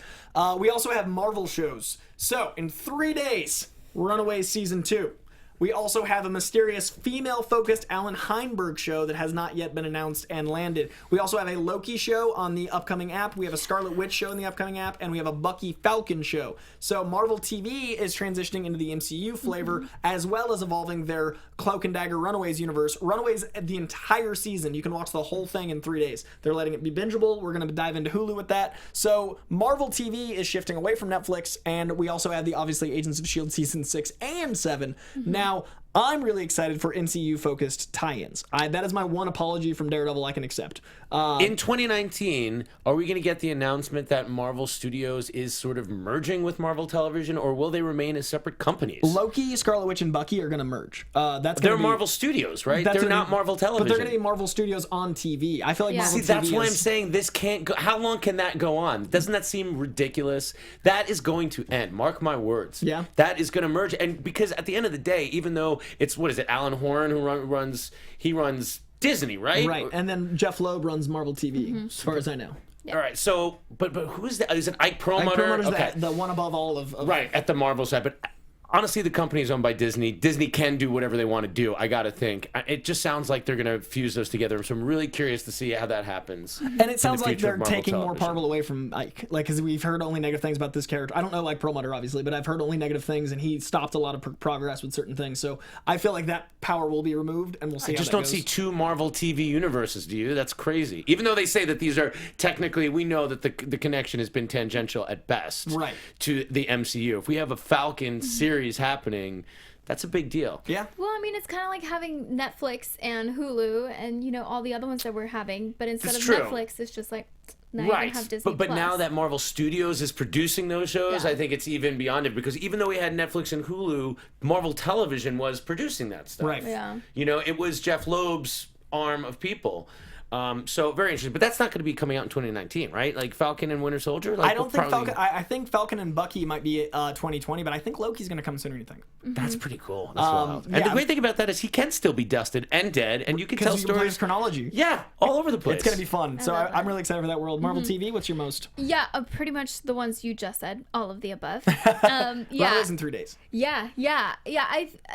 We also have Marvel shows. So in 3 days, Runaways Season 2. We also have a mysterious female-focused Alan Heinberg show that has not yet been announced and landed. We also have a Loki show on the upcoming app. We have a Scarlet Witch show in the upcoming app, and we have a Bucky Falcon show. So Marvel TV is transitioning into the MCU flavor, as well as evolving their Cloak and Dagger Runaways universe. Runaways, the entire season, you can watch the whole thing in 3 days. They're letting it be bingeable. We're going to dive into Hulu with that. So Marvel TV is shifting away from Netflix, and we also have the, obviously, Agents of S.H.I.E.L.D. Season 6 and 7. Now, I'm really excited for MCU-focused tie-ins. That is my one apology from Daredevil I can accept. In 2019, are we going to get the announcement that Marvel Studios is sort of merging with Marvel Television, or will they remain as separate companies? Loki, Scarlet Witch, and Bucky are going to merge. They're Marvel Studios, right? They're not Marvel Television. But they're going to be Marvel Studios on TV. I feel like Marvel TV that's why I'm saying this can't go. How long can that go on? Doesn't that seem ridiculous? That is going to end. Mark my words. Yeah. That is going to merge. And because at the end of the day, even though it's, Alan Horn who runs Disney, right? Right, and then Jeff Loeb runs Marvel TV, as far as I know. All right, so, but who is that? Is it Ike Perlmutter? Ike Perlmutter's the one above all of... Right, at the Marvel side, but... Honestly, the company is owned by Disney. Disney can do whatever they want to do, I gotta think. It just sounds like they're going to fuse those together, so I'm really curious to see how that happens. And it sounds like they're taking more Marvel away from Ike. Because we've heard only negative things about this character. I don't know Ike Perlmutter, obviously, but I've heard only negative things, and he stopped a lot of progress with certain things. So I feel like that power will be removed, and we'll see how that goes. I just don't see two Marvel TV universes, do you? That's crazy. Even though they say that these are, technically, we know that the connection has been tangential at best to the MCU. If we have a Falcon series happening, that's a big deal. Yeah. Well, I mean, it's kind of like having Netflix and Hulu and, all the other ones that we're having. But instead of Netflix, it's just like, now you can have Disney But now that Marvel Studios is producing those shows, I think it's even beyond it. Because even though we had Netflix and Hulu, Marvel Television was producing that stuff. Right. Yeah. It was Jeff Loeb's arm of people. So very interesting, but that's not going to be coming out in 2019, right? Like Falcon and Winter Soldier. Like, I don't think probably... Falcon. I think Falcon and Bucky might be 2020, but I think Loki's going to come sooner than you think. That's pretty cool. That's wild. And yeah. the great thing about that is he can still be dusted and dead, and you can tell Because you can play stories. his chronology. Yeah, all over the place. It's going to be fun. So love I'm really excited for that world. Marvel TV, what's your most? Yeah, pretty much the ones you just said, all of the above. Well, Yeah. it is in 3 days. Yeah.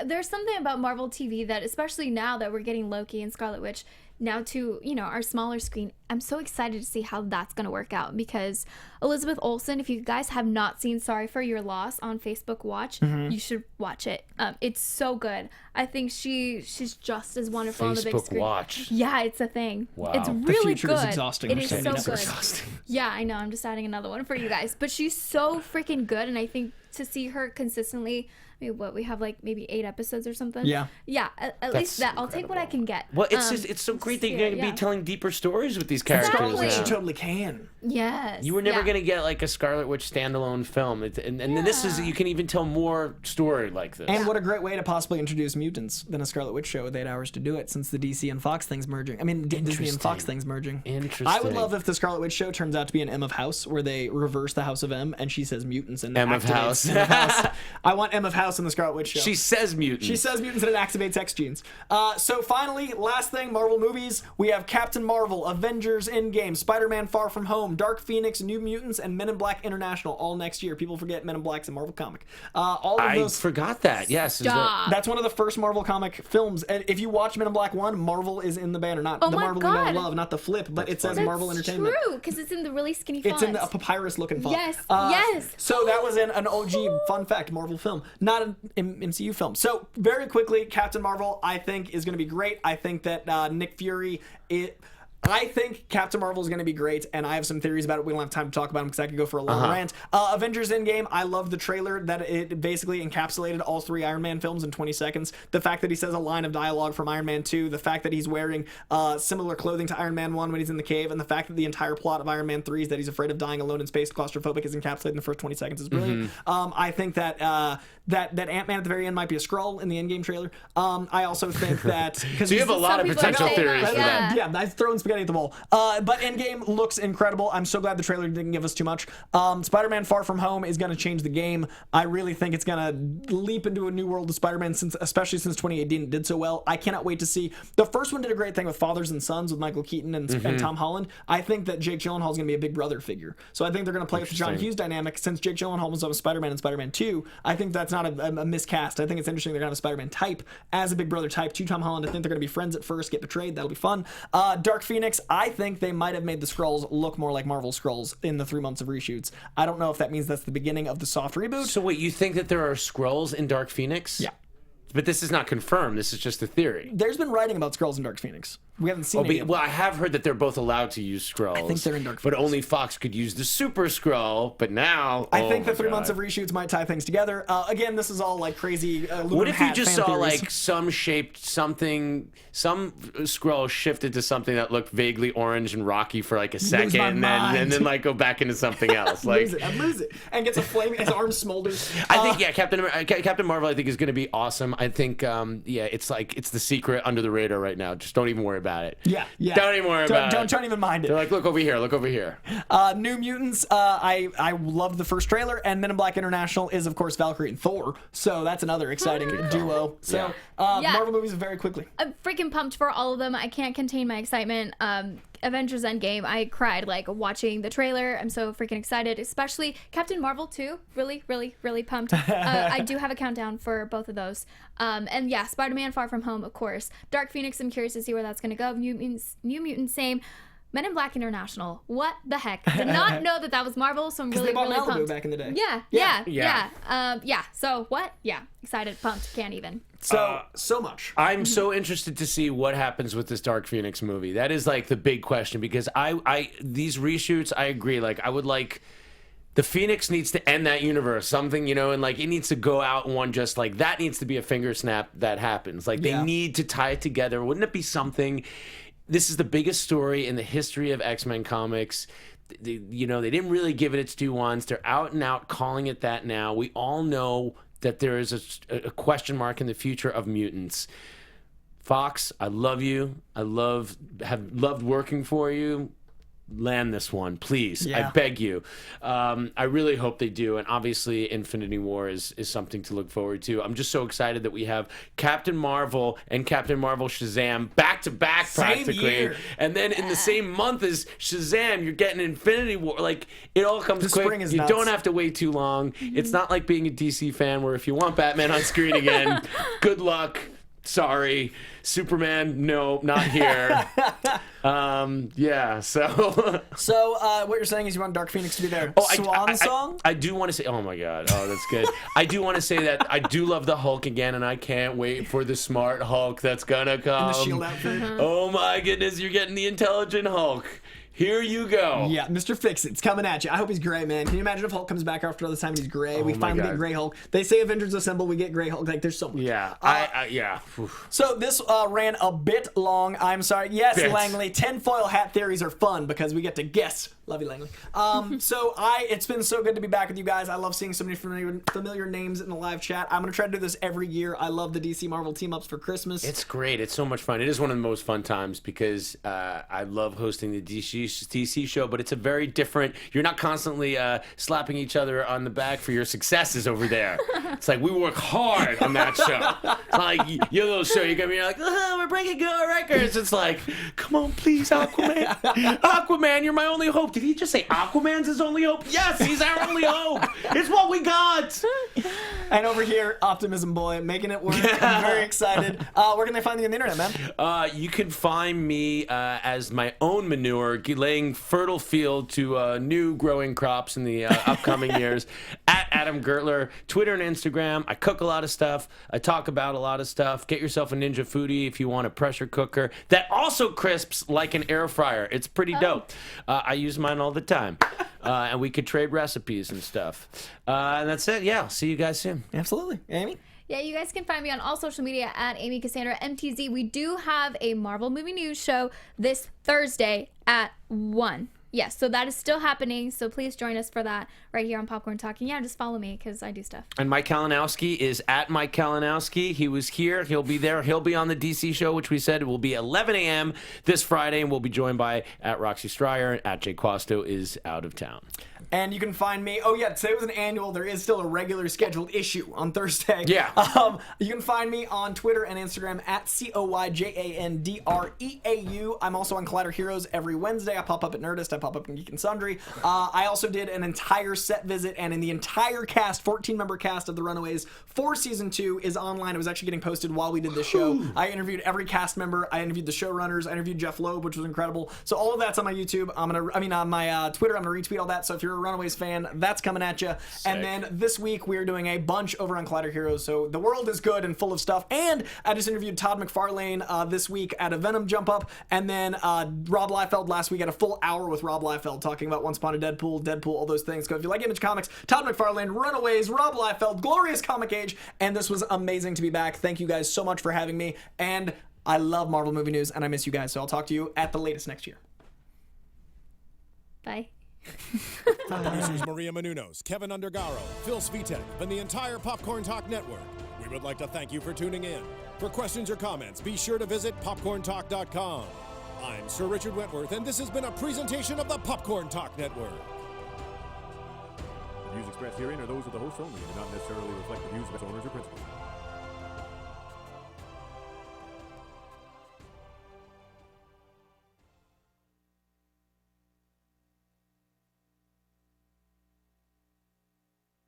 There's something about Marvel TV that, especially now that we're getting Loki and Scarlet Witch now to, our smaller screen, I'm so excited to see how that's going to work out, because Elizabeth Olsen, if you guys have not seen Sorry for Your Loss on Facebook Watch, you should watch it. It's so good. I think she's just as wonderful on the big Facebook screen. Watch. Yeah, it's a thing. Wow. It's The really future good. is exhausting. It We're is saying so it's good. exhausting. Yeah, I know. I'm just adding another one for you guys. But she's so freaking good, and I think to see her consistently, we have like maybe 8 episodes or something. Yeah. Yeah, at least that. I'll take what I can get. Well, it's so great that you're going to be telling deeper stories with these characters. Exactly. She now. totally can. Yes. You were never yeah. going to get like a Scarlet Witch standalone film, and this is you can even tell more story like this. And what a great way to possibly introduce mutants than a Scarlet Witch show with 8 hours to do it, since the DC and Fox thing's merging. I mean, Disney and Fox thing's merging. Interesting. I would love if the Scarlet Witch show turns out to be an M of House, where they reverse the House of M and she says mutants and M of activates House. M of House. I want M of House in the Scarlet Witch show. She says mutants. She says mutants and it activates X genes. So finally, last thing, Marvel movies. We have Captain Marvel, Avengers Endgame, Spider-Man Far From Home, Dark Phoenix, New Mutants, and Men in Black International all next year. People forget Men in Black's a Marvel comic. All of I those. forgot that. Yes. Stop. That's one of the first Marvel comic films. And if you watch Men in Black 1, Marvel is in the banner. Not Oh the my Marvel we know and God. love, not the flip, but it says That's Marvel Entertainment. true, because it's in the really skinny font. It's in a papyrus-looking font. Yes, yes. So that was an OG, fun fact, Marvel film, not an MCU film. So very quickly, Captain Marvel, I think, is going to be great. I think that Nick Fury... I think Captain Marvel is going to be great, and I have some theories about it. We don't have time to talk about them because I could go for a long rant. Avengers Endgame, I love the trailer that it basically encapsulated all 3 Iron Man films in 20 seconds. The fact that he says a line of dialogue from Iron Man 2, the fact that he's wearing similar clothing to Iron Man 1 when he's in the cave, and the fact that the entire plot of Iron Man 3 is that he's afraid of dying alone in space, claustrophobic, is encapsulated in the first 20 seconds is brilliant. I think that that Ant-Man at the very end might be a Skrull in the Endgame trailer. I also think that... So you have a lot of people potential say theories that, for that. Yeah, I've thrown spaghetti at the wall. But Endgame looks incredible. I'm so glad the trailer didn't give us too much. Spider-Man Far From Home is going to change the game. I really think it's going to leap into a new world of Spider-Man, especially since 2018 it did so well. I cannot wait to see. The first one did a great thing with Fathers and Sons with Michael Keaton and Tom Holland. I think that Jake Gyllenhaal is going to be a big brother figure. So I think they're going to play with the John Hughes dynamic. Since Jake Gyllenhaal was on Spider-Man and Spider-Man 2, I think that's not a miscast. I think it's interesting they're going to have a Spider-Man type as a big brother type to Tom Holland. I think they're going to be friends at first, get betrayed. That'll be fun. Dark Phoenix, I think they might have made the Skrulls look more like Marvel Skrulls in the 3 months of reshoots. I don't know if that means that's the beginning of the soft reboot. So wait, you think that there are Skrulls in Dark Phoenix? Yeah. But this is not confirmed. This is just a theory. There's been writing about Skrulls in Dark Phoenix. We haven't seen it yet. Well, I have heard that they're both allowed to use Skrulls. I think they're in Dark But Phoenix. only Fox could use the Super Skrull. But now, I think the my 3 months God. of reshoots might tie things together. Again, this is all like crazy. What if you just saw like some Skrull shifted to something that looked vaguely orange and rocky for like a second, my and mind. then like go back into something else? Like I'd lose it, and gets a flame. His arm smolders. I think Captain Marvel I think is going to be awesome. I think it's the secret under the radar right now. Just don't even worry about it. Yeah. Don't even worry about it. Don't even mind They're it. like, look over here. New Mutants. I loved the first trailer, and Men in Black International is of course Valkyrie and Thor. So that's another exciting duo. So Yeah. Marvel movies very quickly. I'm freaking pumped for all of them. I can't contain my excitement. Avengers Endgame, I cried like watching the trailer. I'm so freaking excited, especially Captain Marvel too. Really, really, really pumped. I do have a countdown for both of those. And yeah, Spider-Man Far From Home, of course. Dark Phoenix, I'm curious to see where that's going to go. New Mutants, same. Men in Black International. What the heck? Did not know that was Marvel, so I'm really, They bought really Malibu pumped. back in the day. Yeah. So what? Yeah, excited, pumped, can't even. So much. I'm so interested to see what happens with this Dark Phoenix movie. That is like the big question because I these reshoots, I agree. Like I would like the Phoenix needs to end that universe, something, and like it needs to go out in one just like that needs to be a finger snap that happens. Like they need to tie it together. Wouldn't it be something? This is the biggest story in the history of X-Men comics. They didn't really give it its due once. They're out and out calling it that now. We all know that there is a question mark in the future of mutants. Fox, I love you. Have loved working for you. Land this one, please. Yeah. I beg you. I really hope they do. And obviously, Infinity War is something to look forward to. I'm just so excited that we have Captain Marvel and Captain Marvel Shazam back to back practically. year. And then in the same month as Shazam, you're getting Infinity War. Like, it all comes The quick. spring is You nuts. don't have to wait too long. It's not like being a DC fan where if you want Batman on screen again, good luck. Sorry. Superman, no, not here. Yeah, so So what you're saying is you want Dark Phoenix to be there. Oh, Swan song? I do want to say, oh my God, oh, that's good. I do want to say that I do love the Hulk again, and I can't wait for the smart Hulk that's gonna come. In the shield outfit. Oh my goodness, you're getting the intelligent Hulk. Here you go. Yeah, Mr. Fix-It's coming at you. I hope he's gray, man. Can you imagine if Hulk comes back after all this time and he's gray? We my finally God. get gray Hulk. They say Avengers Assemble, we get gray Hulk. Like, there's so much. Yeah, yeah. Oof. So this ran a bit long. I'm sorry. Yes, Bit. Langley, tinfoil hat theories are fun because we get to guess. Love you, Langley. So it's been so good to be back with you guys. I love seeing so many familiar names in the live chat. I'm going to try to do this every year. I love the DC Marvel team-ups for Christmas. It's great. It's so much fun. It is one of the most fun times because I love hosting the DC show, but it's a very different. You're not constantly slapping each other on the back for your successes over there. It's like we work hard on that show. It's like your little show. You're gonna be like, oh, we're breaking good records. It's like, come on, please, Aquaman. Aquaman, you're my only hope. Did he just say Aquaman's his only hope? Yes, he's our only hope. It's what we got. And over here, Optimism Boy, making it work. I'm very excited. Where can they find you on the internet, man? You can find me as my own manure, laying fertile field to new growing crops in the upcoming years. At Adam Gertler, Twitter and Instagram. I cook a lot of stuff. I talk about a lot of stuff. Get yourself a Ninja Foodie if you want a pressure cooker that also crisps like an air fryer. It's pretty dope. I use mine all the time. And we could trade recipes and stuff. And that's it. Yeah, see you guys soon. Absolutely. Amy? Yeah, you guys can find me on all social media at Amy Cassandra MTZ. We do have a Marvel movie news show this Thursday at 1. Yes, so that is still happening. So please join us for that right here on Popcorn Talking. Yeah, just follow me because I do stuff. And Mike Kalinowski is at Mike Kalinowski. He was here. He'll be there. He'll be on the DC show, which we said will be 11 a.m. this Friday. And we'll be joined by at Roxy Stryer. At Jay Quasto is out of town. And you can find me. Oh, yeah, today was an annual. There is still a regular scheduled issue on Thursday. Yeah. You can find me on Twitter and Instagram at CoyJandreau. I'm also on Collider Heroes every Wednesday. I pop up at Nerdist. I pop up in Geek and Sundry. I also did an entire set visit, and in the entire cast, 14-member cast of The Runaways for Season 2 is online. It was actually getting posted while we did the show. I interviewed every cast member. I interviewed the showrunners. I interviewed Jeff Loeb, which was incredible. So all of that's on my YouTube. On my Twitter, I'm going to retweet all that. So if you're a Runaways fan, that's coming at you. And then this week we're doing a bunch over on Collider Heroes. So the world is good and full of stuff. And I just interviewed Todd McFarlane this week at a Venom Jump Up, and then Rob Liefeld last week at a full hour with Rob Liefeld talking about Once Upon a Deadpool, all those things. So if you like Image Comics, Todd McFarlane, Runaways, Rob Liefeld, glorious comic age, and this was amazing to be back. Thank you guys so much for having me, and I love Marvel movie news, and I miss you guys. So I'll talk to you at the latest next year. Bye. Producers Maria Menounos, Kevin Undergaro, Phil Svitek, and the entire Popcorn Talk Network. We would like to thank you for tuning in. For questions or comments, be sure to visit popcorntalk.com. I'm Sir Richard Wentworth, and this has been a presentation of the Popcorn Talk Network. The views expressed herein are those of the hosts only and do not necessarily reflect the views of its owners or principals.